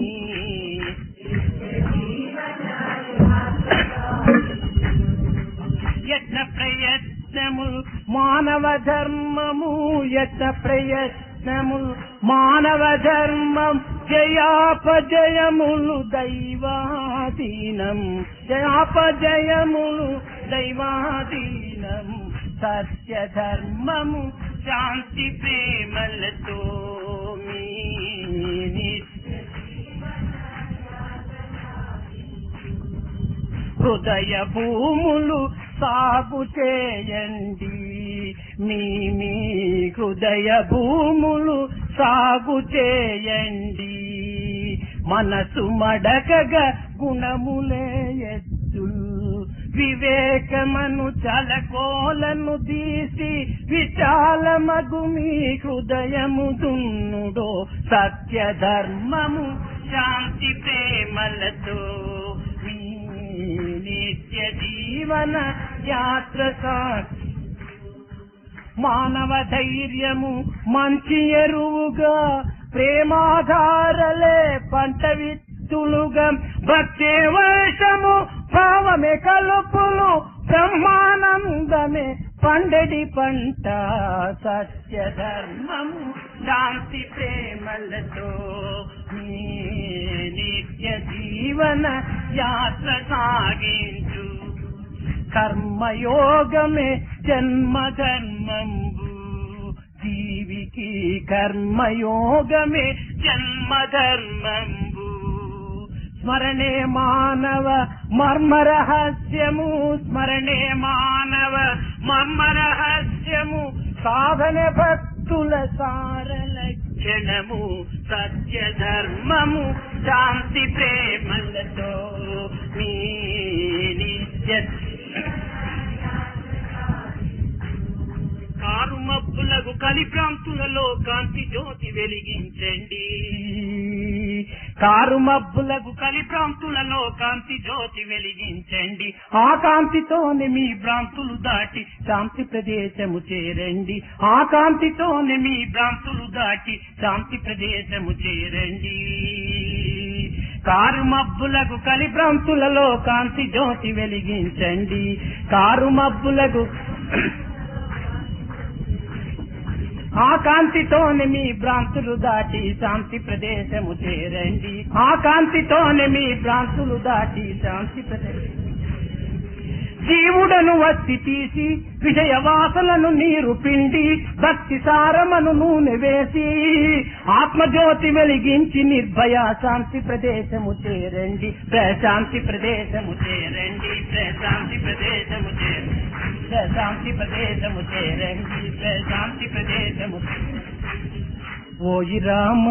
యత్న ప్రయత్నము మానవ ధర్మము. యత్న ప్రయత్నము మానవ ధర్మం జయాపజయములు దైవాధీనం. జయాపజయములు దైవాధీనం. సత్య ధర్మము శాంతి ప్రేమలతో మీ హృదయ భూములు సాగు చేయండి. మీ హృదయ భూములు సాగు చేయండి. మనసు మడకగా గుణములే ఎద్దులు, వివేకమను చలకోలను తీసి విశాలమగు మీ హృదయము దున్నుడో. సత్య ధర్మము శాంతి ప్రేమలతో మీ నిత్య జీవన యాత్ర సాగి. మానవ ధైర్యము మంచి ఎరువుగా, ప్రేమాధారలే పంట విత్తులుగా, భక్తే వర్షము భావమే కలుపులు, బ్రహ్మానందమే పండడి పంట. సత్య ధర్మము శాంతి ప్రేమలతో మీ నిత్య జీవన యాత్ర సాగించు. కర్మయోగమే జన్మధర్మంబు, జీవికి కర్మయోగమే జన్మధర్మంబు. స్మరణే మానవ మర్మరహస్యము, స్మరణే మానవ మర్మరహస్యము, సాధన భక్తుల సారలక్షణము. సత్య ధర్మము శాంతి ప్రేమలతో మీ నిత్య. కారుమబ్బులకు కలిప్రాంతులలో కాంతి జ్యోతి వెలిగించండి. కారుమబ్బులకు కలిప్రాంతులలో కాంతి జ్యోతి వెలిగించండి. ఆ కాంతితోనే మీ భ్రాంతులు దాటి శాంతి ప్రదేశము చేరండి. ఆ కాంతితోనే మీ భ్రాంతులు దాటి శాంతి ప్రదేశము చేరండి. కారుమబ్బులకు కలిప్రాంతులలో కాంతి జ్యోతి వెలిగించండి. కారుమబ్బులకు ఆ కాంతితోనే మీ భ్రాంతులు దాటి శాంతి ప్రదేశము చేరండి. ఆ కాంతితోనే మీ భ్రాంతులు దాటి శాంతి ప్రదేశం. జీవుడను వత్తి తీసి విషయ వాసనను నీరు పిండి, భక్తి సారమను నూనె వేసి, ఆత్మజ్యోతి వెలిగించి నిర్భయ శాంతి ప్రదేశము చేరండి. ప్రశాంతి ప్రదేశము చేరండి. ప్రశాంతి ప్రదేశము చేరండి. ప్రశాంతి ప్రదేశము చేరండి. ప్రశాంతి ప్రదేశము. ఓయి రామ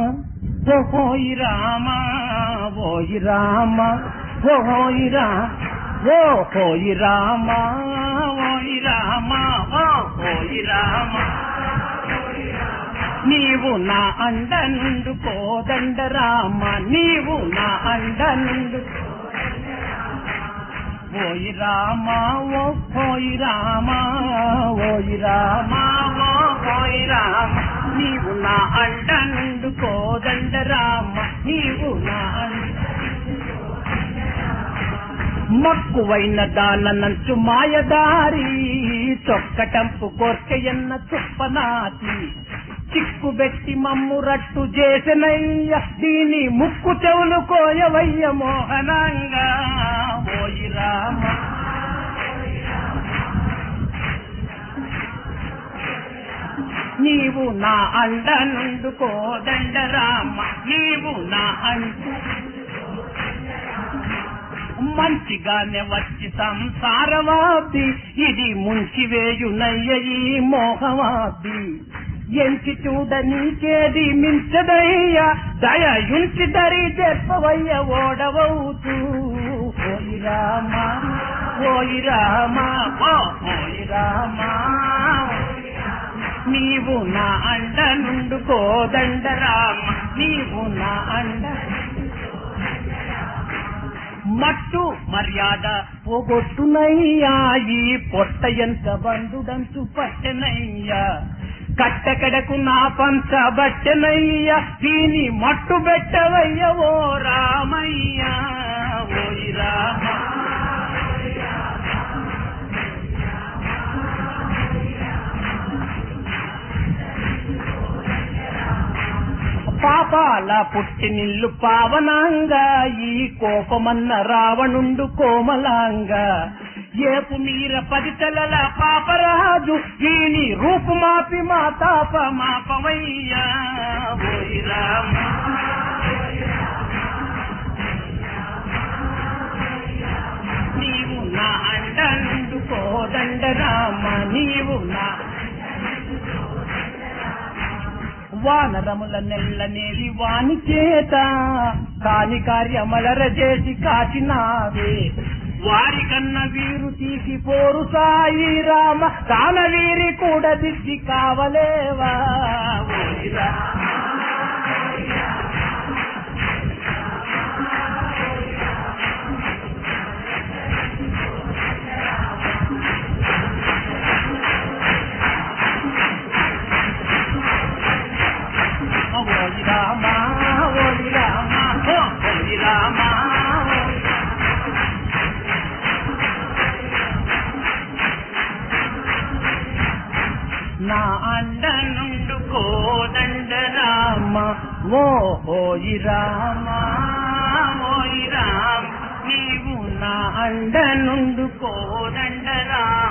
ఓయి రామ ఓయి రామ ఓయి రామ ఓ ఓయి రామ ఓయి రామ ఓయి రామ. నీవు నా అండ నుండు కోదండ రామ, నీవు నా అండ నుండు. ఓయి రామ ఓయి రామ ఓయి రామ ఓయి రామ. నీవు నా అండ నుండు కోదండ రామ, నీవు నా అండ. మక్కువైన దానంచు మాయదారి, చొక్కటంపు కోర్కెయన్న చుప్పనాతి, చిక్కుబెట్టి మమ్ము రట్టు చేసనయ్య, దీని ముక్కు చెవులు కోయవయ్య మోహనంగా. ఓయి రామ నీవు నా అండ నుండు కోదండ రామ, నీవు నా అండ. మంచిగానే వచ్చి సంసారవాది, ఇది ముంచివేయునయ్య ఈ మోహవాది. ఎంచి చూడ నీకేది మించదయ్య, దయయుంచి దరి చెప్పవయ్య ఓడవవుతూ. ఓయి రామ ఓయి రామ ఓయి రామ. నీవు నా అండ నుండు కోదండ రామ, నీవు నా అండ. మట్టు మర్యాద పోగొట్టునయ్యా, ఈ పొట్ట ఎంత బంధుడంచు పట్టెనయ్యా, కట్టకడకు నా పంచ బట్టెనయ్యా, దీని మట్టు పెట్టవయ్య ఓ రామయ్యా. ఓయి రామ పాపాల పుట్టినిల్లు పావనాంగా, ఈ కోపమన్న రావణుండు కోమలాంగా, ఏపు మీర 10 తలల పాపరాజు, వీని రూపు మాపి మా తాప మాపవయ్యా. ఓయి రామ నీవు వానరముల నెల్లనేది వాని చేత కాని కార్యమలర చేసి కాచినావే వారి కన్న వీరు తీసిపోరు సాయి రామ కాన వీరి కూడా దిద్ది కావలేవా నా అండ నుండు కోదండ రామ ఓ హోయి రామ ఓయి రామ నీవు నా అండ నుండు కోదండ రామ